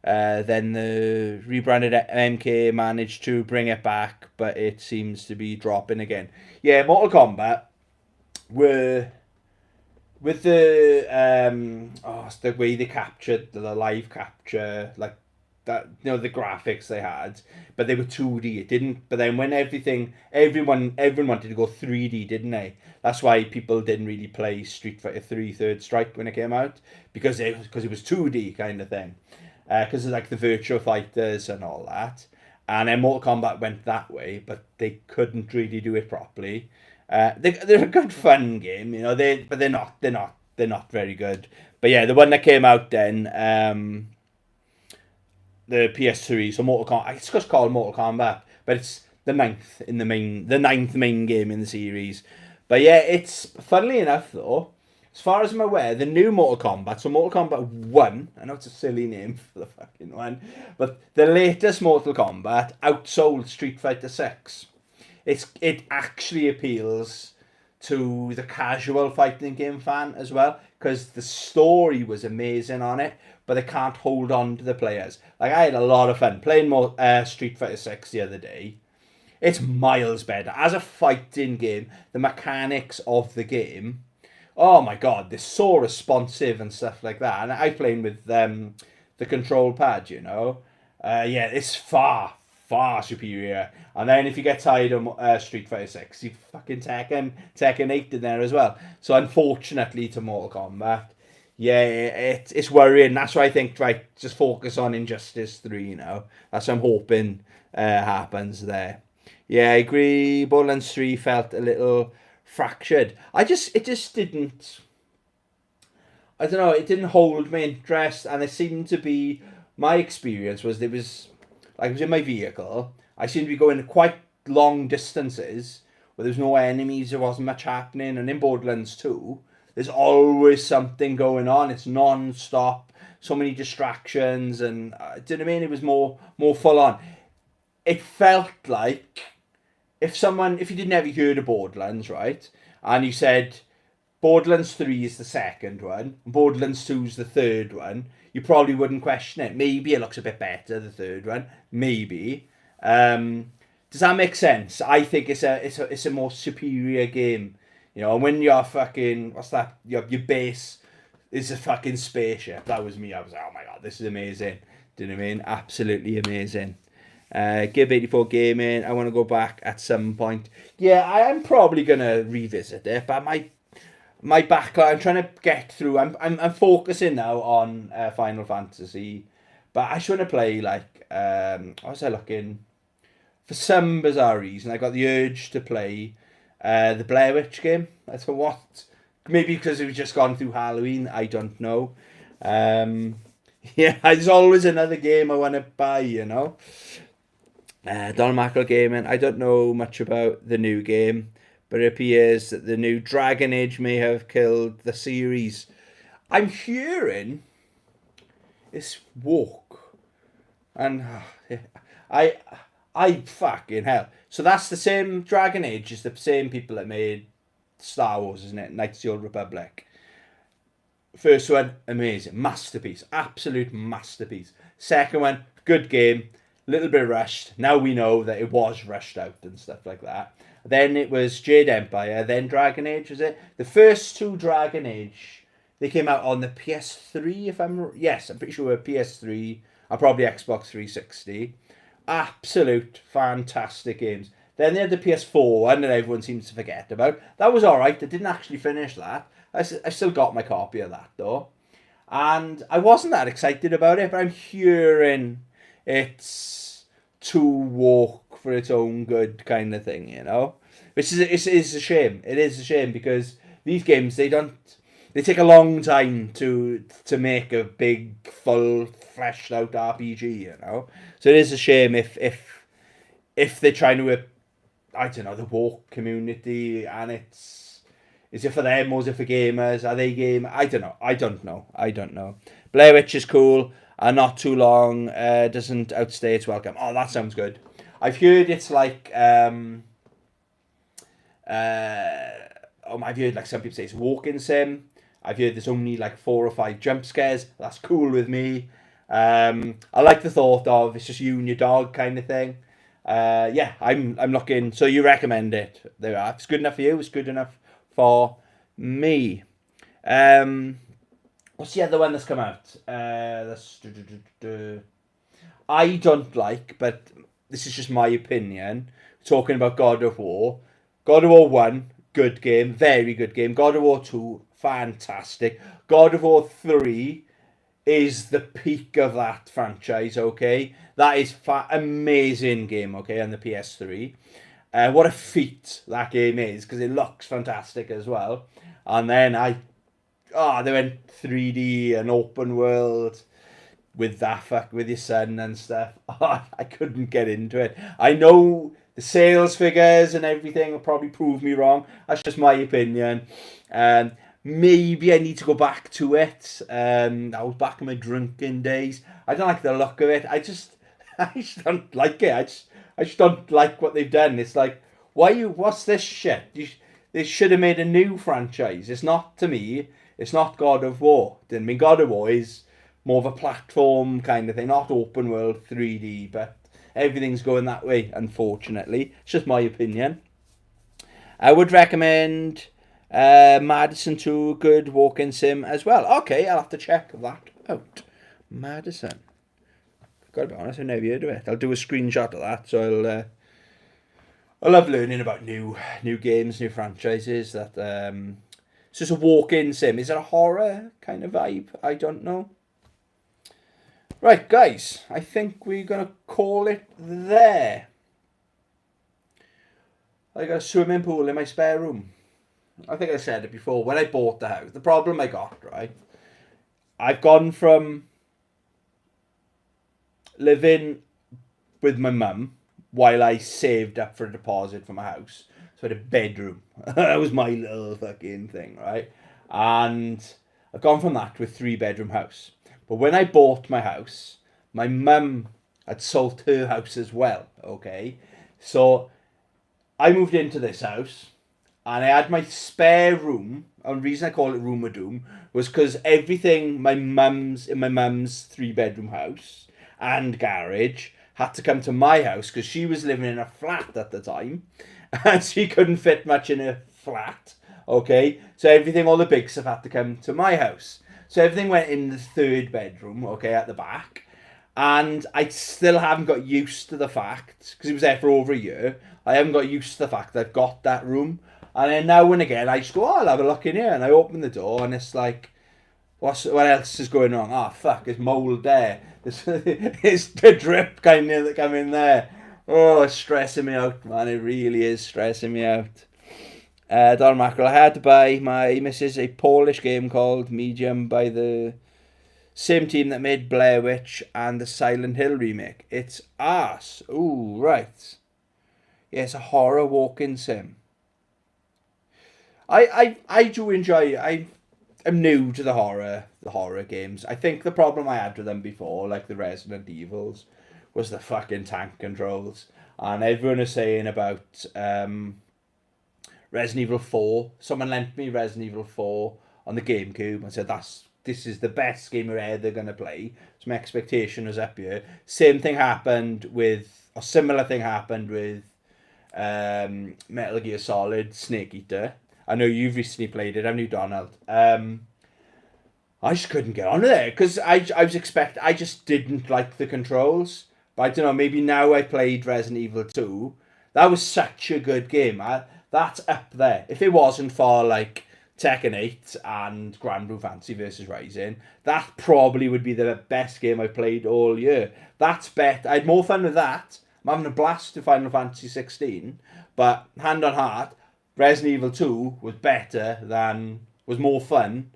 Then the rebranded MK managed to bring it back, but it seems to be dropping again. Yeah, Mortal Kombat were with the way they captured the live capture, like that, you know, the graphics they had, but they were 2D. It didn't. But then when everyone wanted to go 3D, didn't they? That's why people didn't really play Street Fighter 3 Third Strike when it came out, because it was 2D kind of thing, because of like the virtual fighters and all that. And then Mortal Kombat went that way, but they couldn't really do it properly. They're a good fun game, you know. They're not very good. But yeah, the one that came out then, the PS3, so Mortal Kombat. It's just called Mortal Kombat, but it's the ninth main game in the series. But yeah, it's funnily enough though, as far as I'm aware, the new Mortal Kombat, so Mortal Kombat 1, I know it's a silly name for the fucking one, but the latest Mortal Kombat outsold Street Fighter 6. It actually appeals to the casual fighting game fan as well, because the story was amazing on it, but they can't hold on to the players. Like, I had a lot of fun playing Street Fighter 6 the other day. It's miles better as a fighting game. The mechanics of the game, oh my god, they're so responsive and stuff like that. And I playing with the control pad, you know. Yeah, it's far superior. And then if you get tired of Street Fighter 6, you fucking Tekken 8 in there as well. So unfortunately to Mortal Kombat, yeah, it's worrying. That's why I think, right, just focus on Injustice 3 now. That's what I'm hoping happens there. Yeah, I agree. Borderlands 3 felt a little fractured. It just didn't. I don't know. It didn't hold my interest, and it seemed to be. My experience was there was, like, I was in my vehicle. I seemed to be going quite long distances where there was no enemies. There wasn't much happening, and in Borderlands 2, there's always something going on. It's non-stop. So many distractions, and do you know what I mean? It was more full on. It felt like if you didn't ever heard of Borderlands, right, and you said Borderlands 3 is the second one, and Borderlands 2 is the third one, you probably wouldn't question it. Maybe it looks a bit better, the third one. Maybe. Does that make sense? I think it's a more superior game. You know, and when you're fucking, what's that? Your base is a fucking spaceship. That was me. I was like, oh my god, this is amazing. Do you know what I mean? Absolutely amazing. Gib 84 Gaming, I want to go back at some point. Yeah, I am probably gonna revisit it, but my backlog, I'm trying to get through. I'm focusing now on Final Fantasy, but I just want to play like what was I looking? For some bizarre reason, I got the urge to play the Blair Witch game. That's for what? Maybe because it was just gone through Halloween. I don't know. Yeah, there's always another game I want to buy, you know. Don Mackerel Gaming, I don't know much about the new game, but it appears that the new Dragon Age may have killed the series. I'm hearing it's woke, and I fucking hell. So that's the same Dragon Age is the same people that made Star Wars, isn't it? Knights of the Old Republic. First one, amazing, masterpiece, absolute masterpiece. Second one, good game. Little bit rushed. Now we know that it was rushed out and stuff like that. Then it was Jade Empire, then Dragon Age, was it? The first two Dragon Age, they came out on the PS3, yes, I'm pretty sure PS3, and probably Xbox 360. Absolute fantastic games. Then they had the PS4 one that everyone seems to forget about. That was alright. I didn't actually finish that. I still got my copy of that though. And I wasn't that excited about it, but I'm hearing it's too woke for its own good kind of thing, you know? Which is a shame. It is a shame because these games, they take a long time to make a big, full, fleshed out RPG, you know? So it is a shame if they're trying to, I don't know, the woke community, and is it for them or is it for gamers? Are they game? I don't know. Blair Witch is cool and not too long. Doesn't outstay its welcome. Oh, that sounds good. I've heard it's like I've heard like some people say it's walking sim. I've heard there's only like 4 or 5 jump scares. That's cool with me. I like the thought of it's just you and your dog kind of thing. Yeah, I'm looking. So you recommend it? There we are. If it's good enough for you, it's good enough for me. What's the other one that's come out? I don't like, but this is just my opinion. Talking about God of War. God of War 1, good game, very good game. God of War 2, fantastic. God of War 3 is the peak of that franchise, okay? That is amazing game, okay, on the PS3. What a feat that game is, because it looks fantastic as well. And then they went 3D and open world with with your son and stuff. Oh, I couldn't get into it. I know the sales figures and everything will probably prove me wrong. That's just my opinion. Maybe I need to go back to it. I was back in my drunken days. I don't like the look of it. I just don't like it. I just don't like what they've done. It's like, what's this shit? They should have made a new franchise. It's not, to me, it's not God of War. I mean, God of War is more of a platform kind of thing, not open world 3D, but everything's going that way, unfortunately. It's just my opinion. I would recommend Madison 2, good walking sim as well. Okay, I'll have to check that out. Madison. Gotta be honest, I've never heard of it. I'll do a screenshot of that, so I love learning about new games, new franchises. It's just a walk-in sim. Is it a horror kind of vibe? I don't know. Right, guys, I think we're gonna call it there. I got a swimming pool in my spare room. I think I said it before. When I bought the house, the problem I got, right? I've gone from living with my mum while I saved up for a deposit for my house. So I had a bedroom. That was my little fucking thing, right? And I've gone from that to a 3-bedroom house. But when I bought my house, my mum had sold her house as well, okay? So I moved into this house and I had my spare room. And the reason I call it Room of Doom was because everything in my mum's 3-bedroom house and garage had to come to my house because she was living in a flat at the time and she couldn't fit much in a flat, okay? So everything, all the big stuff had to come to my house. So everything went in the 3rd bedroom, okay, at the back. And I still haven't got used to the fact, because it was there for over a year, I haven't got used to the fact that I've got that room. And then now and again, I just go, I'll have a look in here. And I open the door and it's like, what else is going on? Oh, fuck, there's mould there. It's the drip kind of that come in there. Oh, it's stressing me out, man. It really is stressing me out. Don Mackerel, I had to buy my missus a Polish game called Medium by the same team that made Blair Witch and the Silent Hill remake. It's arse. Ooh, right. Yeah, it's a horror walking sim. I do enjoy. I'm new to the horror games. I think the problem I had with them before, like the Resident Evils, was the fucking tank controls. And everyone is saying about Resident Evil 4. Someone lent me Resident Evil 4 on the GameCube and said this is the best game you're ever gonna play. So my expectation was up here. Similar thing happened with Metal Gear Solid Snake Eater. I know you've recently played it, haven't you, Donald? I just couldn't get on with it because I just didn't like the controls. But I don't know, maybe now I played Resident Evil 2. That was such a good game. That's up there. If it wasn't for like Tekken 8 and Grand Blue Fantasy versus Rising, that probably would be the best game I played all year. That's bet. I had more fun with that I'm having a blast in Final Fantasy 16, but hand on heart, Resident Evil 2 was more fun,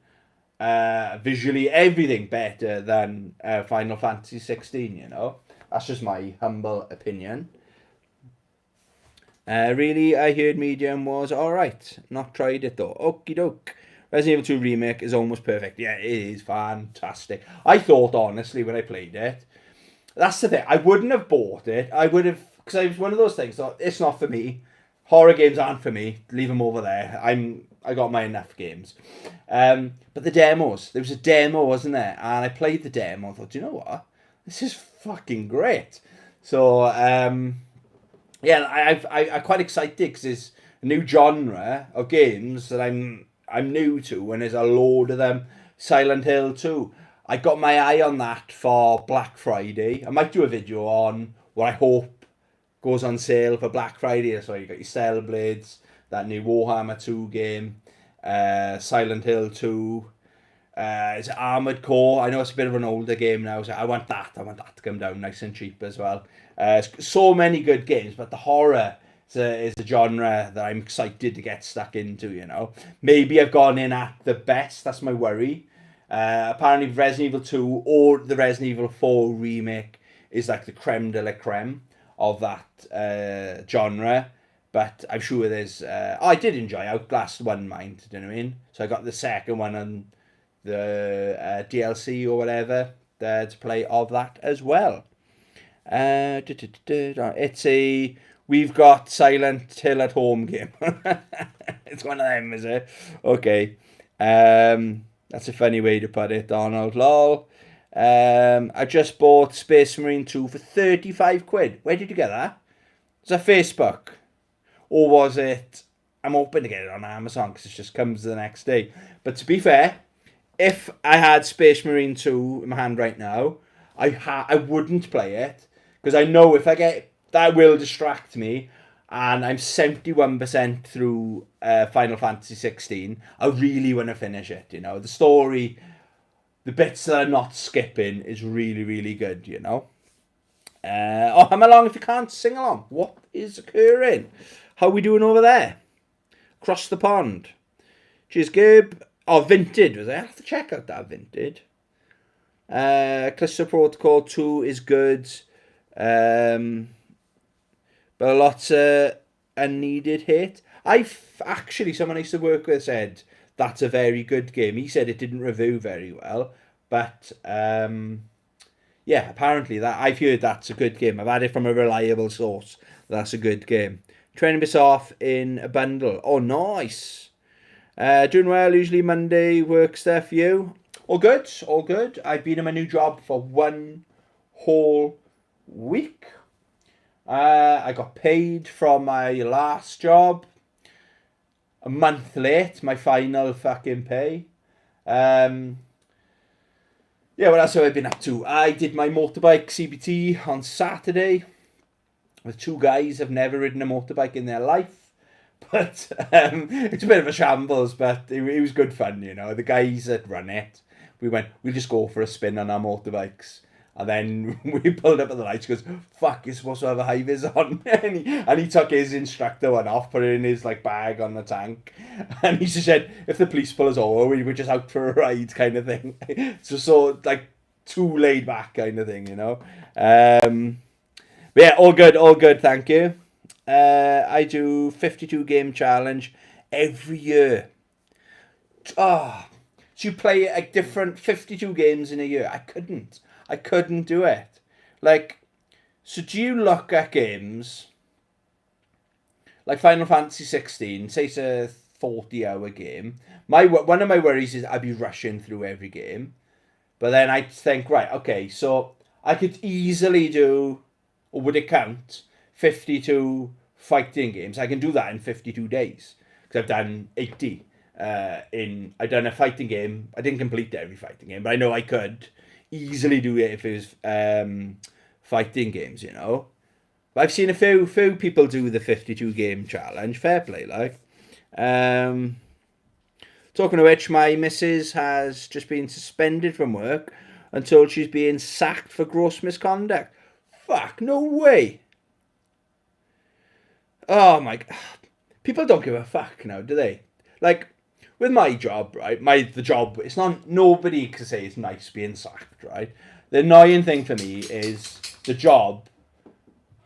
visually, everything better than Final Fantasy 16, you know? That's just my humble opinion. Really, I heard Medium was alright. Not tried it though. Okie doke. Resident Evil 2 Remake is almost perfect. Yeah, it is fantastic. I thought, honestly, when I played it, that's the thing. I wouldn't have bought it. I would have, because it was one of those things. So it's not for me. Horror games aren't for me. Leave them over there. I got my enough games. But the demos. There was a demo, wasn't there? And I played the demo. I thought, do you know what? This is fucking great. So yeah, I'm quite excited because it's a new genre of games that I'm new to, and there's a load of them. Silent Hill 2. I got my eye on that for Black Friday. I might do a video on what I hope goes on sale for Black Friday. So you got your Cellblades, that new Warhammer 2 game, Silent Hill 2. It's Armored Core. I know it's a bit of an older game now, so I want that. I want that to come down nice and cheap as well. So many good games, but the horror is a genre that I'm excited to get stuck into, you know. Maybe I've gone in at the best. That's my worry. Apparently Resident Evil 2 or the Resident Evil 4 remake is like the creme de la creme of that genre. But I'm sure there's... I did enjoy Outlast 1, mind, do you know what I mean? So I got the second one and the DLC or whatever to play of that as well. It's a We've Got Silent Hill at Home game. It's one of them, is it? Okay. That's a funny way to put it, Donald. Lol. I just bought Space Marine 2 for 35 quid. Where did you get that? Was that Facebook? Or was it... I'm hoping to get it on Amazon because it just comes the next day. But to be fair, if I had Space Marine 2 in my hand right now, I wouldn't play it. Because I know if I get... That will distract me. And I'm 71% through Final Fantasy 16. I really want to finish it, you know. The story, the bits that I'm not skipping is really, really good, you know. Come along if you can't sing along. What is occurring? How are we doing over there? Across the pond. Cheers, Gib. Oh, Vinted, was it? I have to check out that Vinted. Callisto Protocol 2 is good. But lots of unneeded hate. Someone I used to work with said that's a very good game. He said it didn't review very well. But, yeah, apparently that I've heard that's a good game. I've had it from a reliable source. That's a good game. 20% off in a bundle. Oh, nice. Doing well. Usually Monday work stuff for you. All good. All good. I've been in my new job for 1 whole week. I got paid from my last job a month late, my final fucking pay. Yeah, what else have I been up to? I did my motorbike CBT on Saturday with 2 guys who've never ridden a motorbike in their life. But it's a bit of a shambles, but it was good fun, you know. The guys that run it, we'll just go for a spin on our motorbikes. And then we pulled up at the lights. He goes, fuck, you're supposed to have a high vis on. and he took his instructor one off, put it in his like bag on the tank. And he just said, if the police pull us over, we were just out for a ride kind of thing. so like too laid back kind of thing, you know. But yeah, all good, thank you. I do 52 game challenge every year. So you play a different 52 games in a year. I couldn't do it. Like, so do you look at games like Final Fantasy 16, say it's a 40-hour game. One of my worries is I'd be rushing through every game. But then I think, right, okay, so I could easily do, or would it count, 52 fighting games. I can do that in 52 days. Because I've done 80. I've done a fighting game. I didn't complete every fighting game, but I know I could easily do it if it was fighting games, you know. But I've seen a few people do the 52 game challenge. Fair play, like. Talking of which, my missus has just been suspended from work until she's being sacked for gross misconduct. Fuck, no way. Oh my, people don't give a fuck now, do they? Like, with my job, right? The job, it's not, nobody can say it's nice being sacked, right? The annoying thing for me is the job.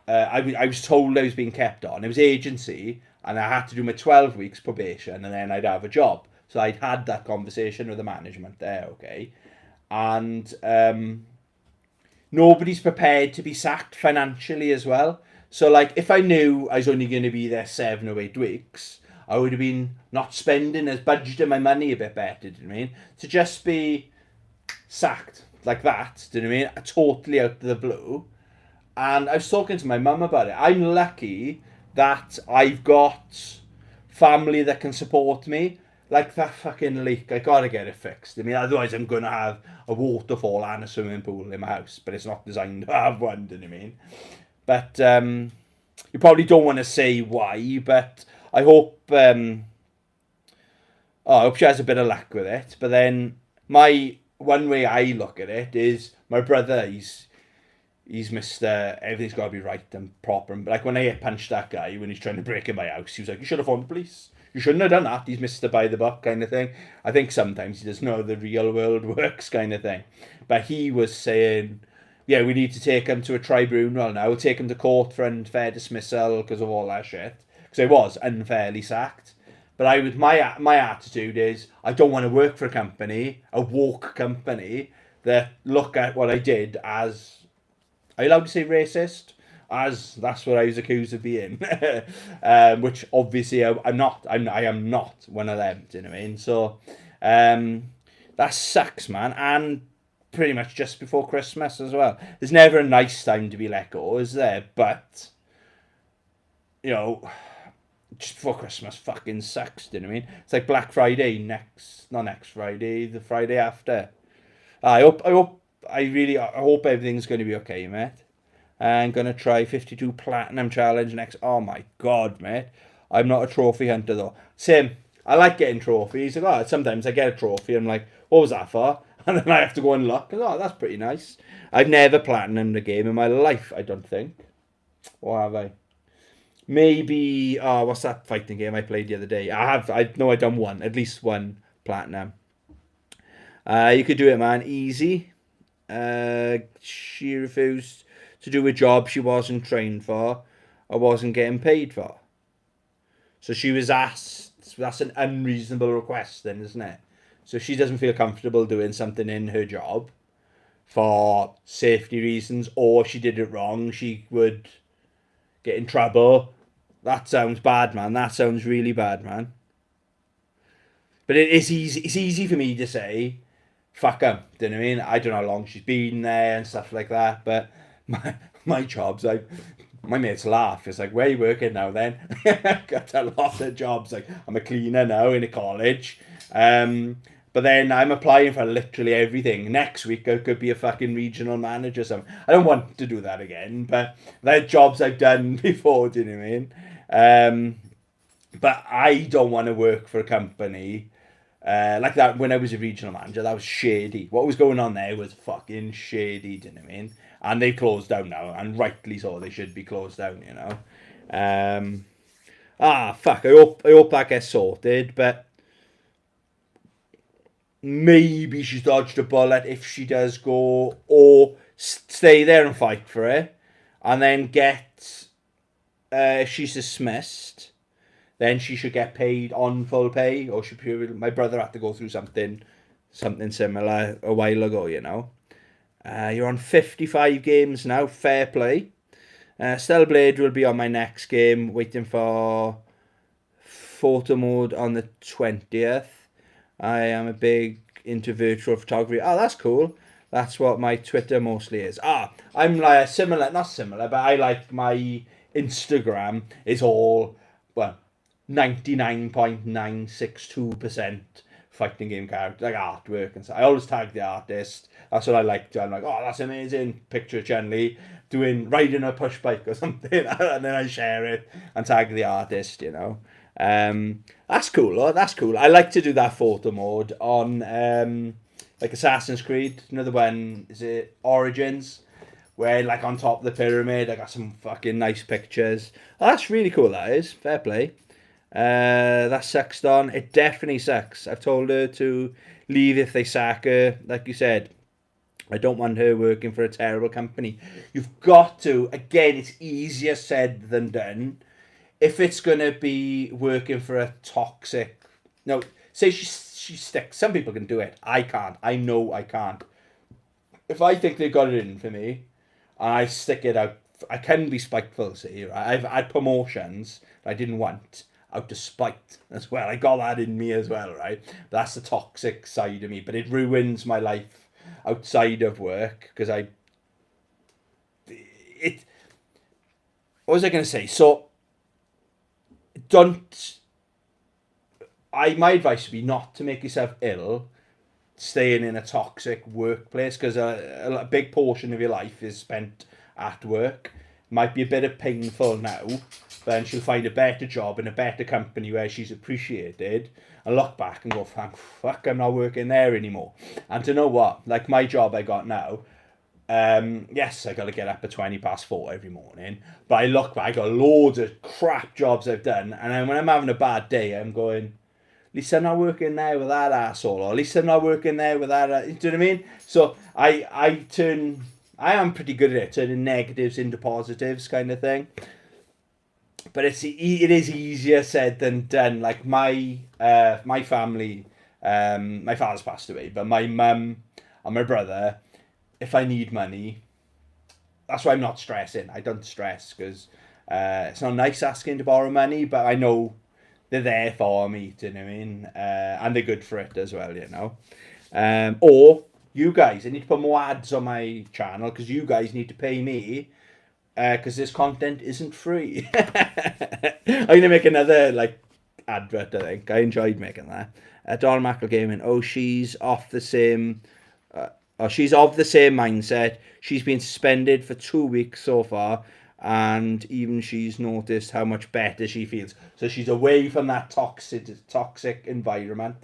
I was told I was being kept on. It was agency, and I had to do my 12 weeks probation, and then I'd have a job. So I'd had that conversation with the management there, okay? And nobody's prepared to be sacked financially as well. So, like, if I knew I was only going to be there 7 or 8 weeks, I would have been not spending as budgeting my money a bit better, do you know what I mean? To just be sacked like that, do you know what I mean? Totally out of the blue. And I was talking to my mum about it. I'm lucky that I've got family that can support me. Like that fucking leak, I gotta get it fixed. I mean, otherwise I'm gonna have a waterfall and a swimming pool in my house, but it's not designed to have one. Do you know what I mean? But you probably don't want to say why. But I hope, I hope she has a bit of luck with it. But then my one way I look at it is my brother. He's Mr. Everything's got to be right and proper. But like when I punched that guy when he's trying to break in my house, he was like, "You should have phoned the police. You shouldn't have done that." He's Mr. By the Book kind of thing. I think sometimes he doesn't know how the real world works kind of thing. But he was saying, yeah, we need to take him to a tribunal now. We'll take him to court for unfair dismissal because of all that shit. Because I was unfairly sacked. But I would my attitude is I don't want to work for a woke company that look at what I did as, are you allowed to say racist? As that's what I was accused of being, which obviously I'm not. I am not one of them. Do you know what I mean? So that sucks, man. And pretty much just before Christmas as well. There's never a nice time to be let go, is there? But you know, just before Christmas fucking sucks. Do you know what I mean? It's like Black Friday not next Friday, the Friday after. I hope everything's going to be okay, mate. I'm going to try 52 Platinum Challenge next. Oh my god, mate. I'm not a trophy hunter though. Same. I like getting trophies. Like, sometimes I get a trophy. I'm like, what was that for? And then I have to go and look. Oh, that's pretty nice. I've never platinumed a game in my life, I don't think. Or have I? Maybe, what's that fighting game I played the other day? I know I've done one, at least one platinum. You could do it, man. Easy. She refused to do a job she wasn't trained for or wasn't getting paid for. So she was asked, that's an unreasonable request then, isn't it? So if she doesn't feel comfortable doing something in her job for safety reasons, or if she did it wrong, she would get in trouble. That sounds bad, man. That sounds really bad, man. But it's easy for me to say, fuck him. Do you know what I mean? I don't know how long she's been there and stuff like that. But my job's like, my mates laugh. It's like, where are you working now then? Got a lot of jobs. Like, I'm a cleaner now in a college. But then I'm applying for literally everything. Next week I could be a fucking regional manager or something. I don't want to do that again, but they're jobs I've done before, do you know what I mean? But I don't want to work for a company like that. When I was a regional manager, that was shady. What was going on there was fucking shady, do you know what I mean? And they closed down now, and rightly so. They should be closed down, you know. Fuck. I hope that gets sorted, but maybe she's dodged a bullet if she does go, or stay there and fight for it, and then get, if she's dismissed, then she should get paid on full pay, or my brother had to go through something similar a while ago, you know. You're on 55 games now, fair play. Stellblade will be on my next game, waiting for photo mode on the 20th. I am a big into virtual photography. Oh, that's cool. That's what my Twitter mostly is. I'm like not similar, but I like my Instagram is all, well, 99.962% fighting game character, like artwork and stuff. I always tag the artist. That's what I like to. I'm like, oh, that's amazing. Picture of Chen-Li riding a push bike or something, and then I share it and tag the artist, you know. That's cool. Oh, that's cool. I like to do that photo mode on like Assassin's Creed. Another one, is it Origins? where like on top of the pyramid, I got some fucking nice pictures. Oh, that's really cool. That is fair play. That sucks, Don. It definitely sucks. I've told her to leave if they sack her. Like you said, I don't want her working for a terrible company. You've got to. Again, it's easier said than done. If it's gonna be working for a toxic, no, say she sticks. Some people can do it. I can't. I know I can't. If I think they've got it in for me, and I stick it out, I can be spiteful. See, right? I've had promotions I didn't want out of spite as well. I got that in me as well, right? That's the toxic side of me, but it ruins my life outside of work because it. What was I going to say? So don't. My advice would be not to make yourself ill staying in a toxic workplace because a big portion of your life is spent at work. Might be a bit of painful now, but then she'll find a better job in a better company where she's appreciated and look back and go, thank fuck, I'm not working there anymore. And to know what, like my job I got now, yes, I got to get up at 4:20 every morning, but I look back, I got loads of crap jobs I've done, and then when I'm having a bad day, I'm going, at least I'm not working there with that asshole, or at least I'm not working there with that. Do you know what I mean? So I am pretty good at it, turning negatives into positives, kind of thing. But it is easier said than done. Like my family, my father's passed away, but my mum and my brother, if I need money, that's why I'm not stressing. I don't stress because it's not nice asking to borrow money, but I know they're there for me, do you know what I mean? And they're good for it as well, you know. Or you guys, I need to put more ads on my channel because you guys need to pay me because this content isn't free. I'm going to make another like advert, I think. I enjoyed making that. Donald Mackle Gaming. Oh, she's off the same... she's of the same mindset. She's been suspended for 2 weeks so far, and even she's noticed how much better she feels. So she's away from that toxic environment.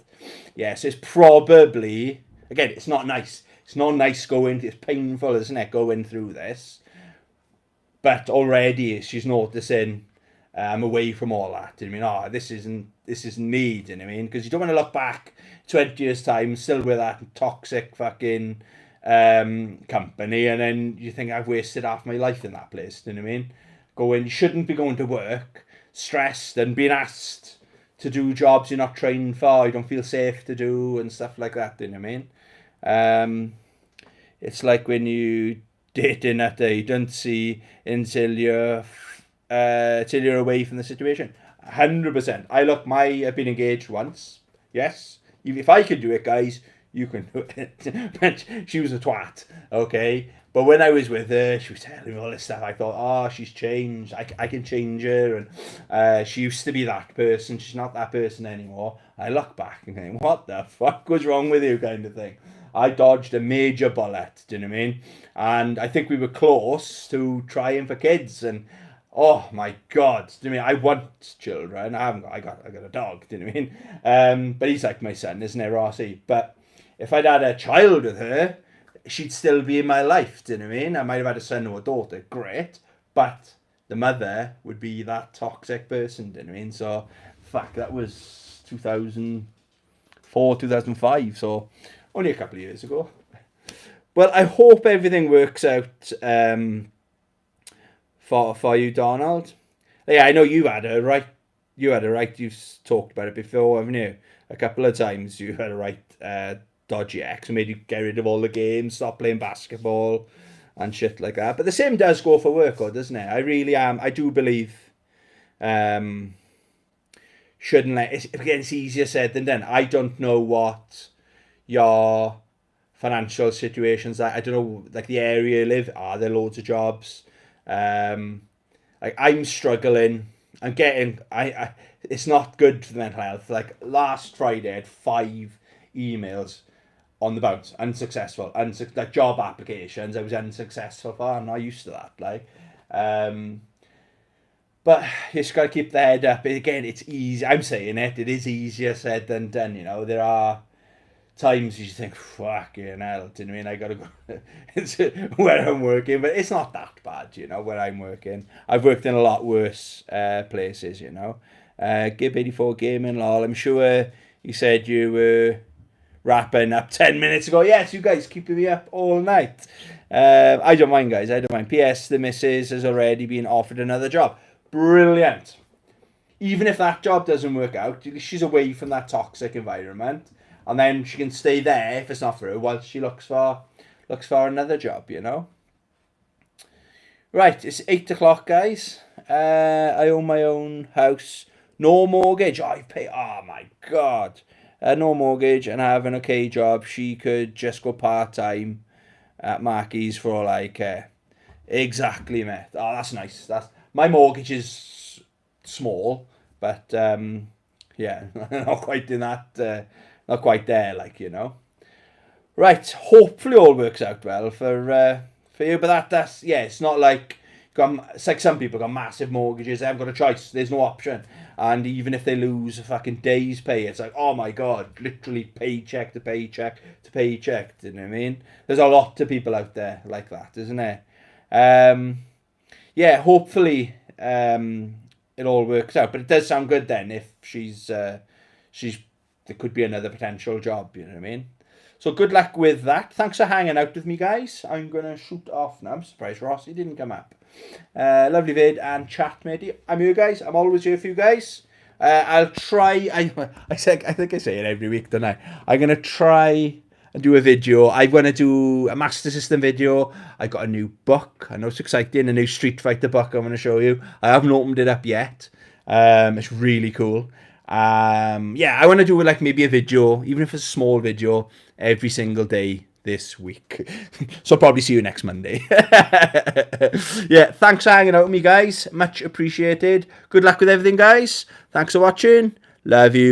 Yes, it's probably, again, it's not nice. It's not nice it's painful, isn't it, going through this? But already she's noticing I'm away from all that. I mean, this isn't me, do you know what I mean? Because you don't want to look back 20 years' time still with that toxic fucking company, and then you think I've wasted half my life in that place, do you know what I mean? You shouldn't be going to work stressed and being asked to do jobs you're not trained for, you don't feel safe to do and stuff like that, do you know what I mean? It's like when you dating that you don't see until you're away from the situation. 100%. I've been engaged once. Yes. If I can do it, guys, you can do it. But she was a twat, okay? But when I was with her, she was telling me all this stuff. I thought, she's changed. I can change her. And she used to be that person. She's not that person anymore. I look back and think, what the fuck was wrong with you, kind of thing. I dodged a major bullet, do you know what I mean? And I think we were close to trying for kids. And oh my God, do you know what I mean? I want children. I got a dog, do you know what I mean? But he's like my son, isn't it, Rossi? But if I'd had a child with her, she'd still be in my life, do you know what I mean? I might have had a son or a daughter, great, but the mother would be that toxic person, do you know what I mean? So, fuck, that was 2004, 2005, so only a couple of years ago. Well, I hope everything works out for you, Donald. Yeah, I know you had a right. You've talked about it before, haven't you? A couple of times you had a right dodgy ex who made you get rid of all the games, stop playing basketball and shit like that. But the same does go for work, doesn't it? I really am. I do believe shouldn't let it. Again, it's easier said than done. I don't know what your financial situations are. I don't know, like the area you live. Are there loads of jobs? Like I'm struggling. I'm getting. It's not good for the mental health. Like last Friday, I had 5 emails on the bounce, unsuccessful, like job applications. I was unsuccessful for. I'm not used to that. Like, but you just gotta keep the head up. Again, it's easy. I'm saying it. It is easier said than done. You know, there are times you think, fucking hell, do you know what I mean? I gotta go it's where I'm working, but it's not that bad, you know, where I'm working. I've worked in a lot worse places, you know. Gib84 Gaming, lol. I'm sure you said you were wrapping up 10 minutes ago. Yes, you guys keeping me up all night. I don't mind, guys. I don't mind. PS, the missus has already been offered another job. Brilliant. Even if that job doesn't work out, she's away from that toxic environment, and then she can stay there if it's not for her while she looks for another job, you know. Right, it's 8 o'clock, guys. I own my own house, no mortgage. I pay. Oh my god, no mortgage, and I have an okay job. She could just go part time at Marky's for all I care. Exactly, mate. Oh, that's nice. That's my mortgage is small, but yeah, not quite in that. Not quite there, like, you know. Right, hopefully all works out well for you, but that's yeah, it's not like it's like some people got massive mortgages, they haven't got a choice, there's no option, and even if they lose a fucking day's pay, it's like, oh my god, literally paycheck to paycheck to paycheck, do you know what I mean? There's a lot of people out there like that, isn't there? Yeah, hopefully it all works out, but it does sound good then if she's there could be another potential job, you know what I mean? So good luck with that. Thanks for hanging out with me, guys. I'm going to shoot off now. I'm surprised Rossi didn't come up. Lovely vid and chat, mate. I'm here, guys. I'm always here for you guys. I'll try. I think I say it every week, don't I? I'm going to try and do a video. I'm going to do a Master System video. I got a new book. I know it's exciting. A new Street Fighter book I'm going to show you. I haven't opened it up yet. It's really cool. Yeah, I want to do like maybe a video, even if it's a small video, every single day this week. So I'll probably see you next Monday. Yeah, thanks for hanging out with me, guys. Much appreciated. Good luck with everything, guys. Thanks for watching. Love you. Bye.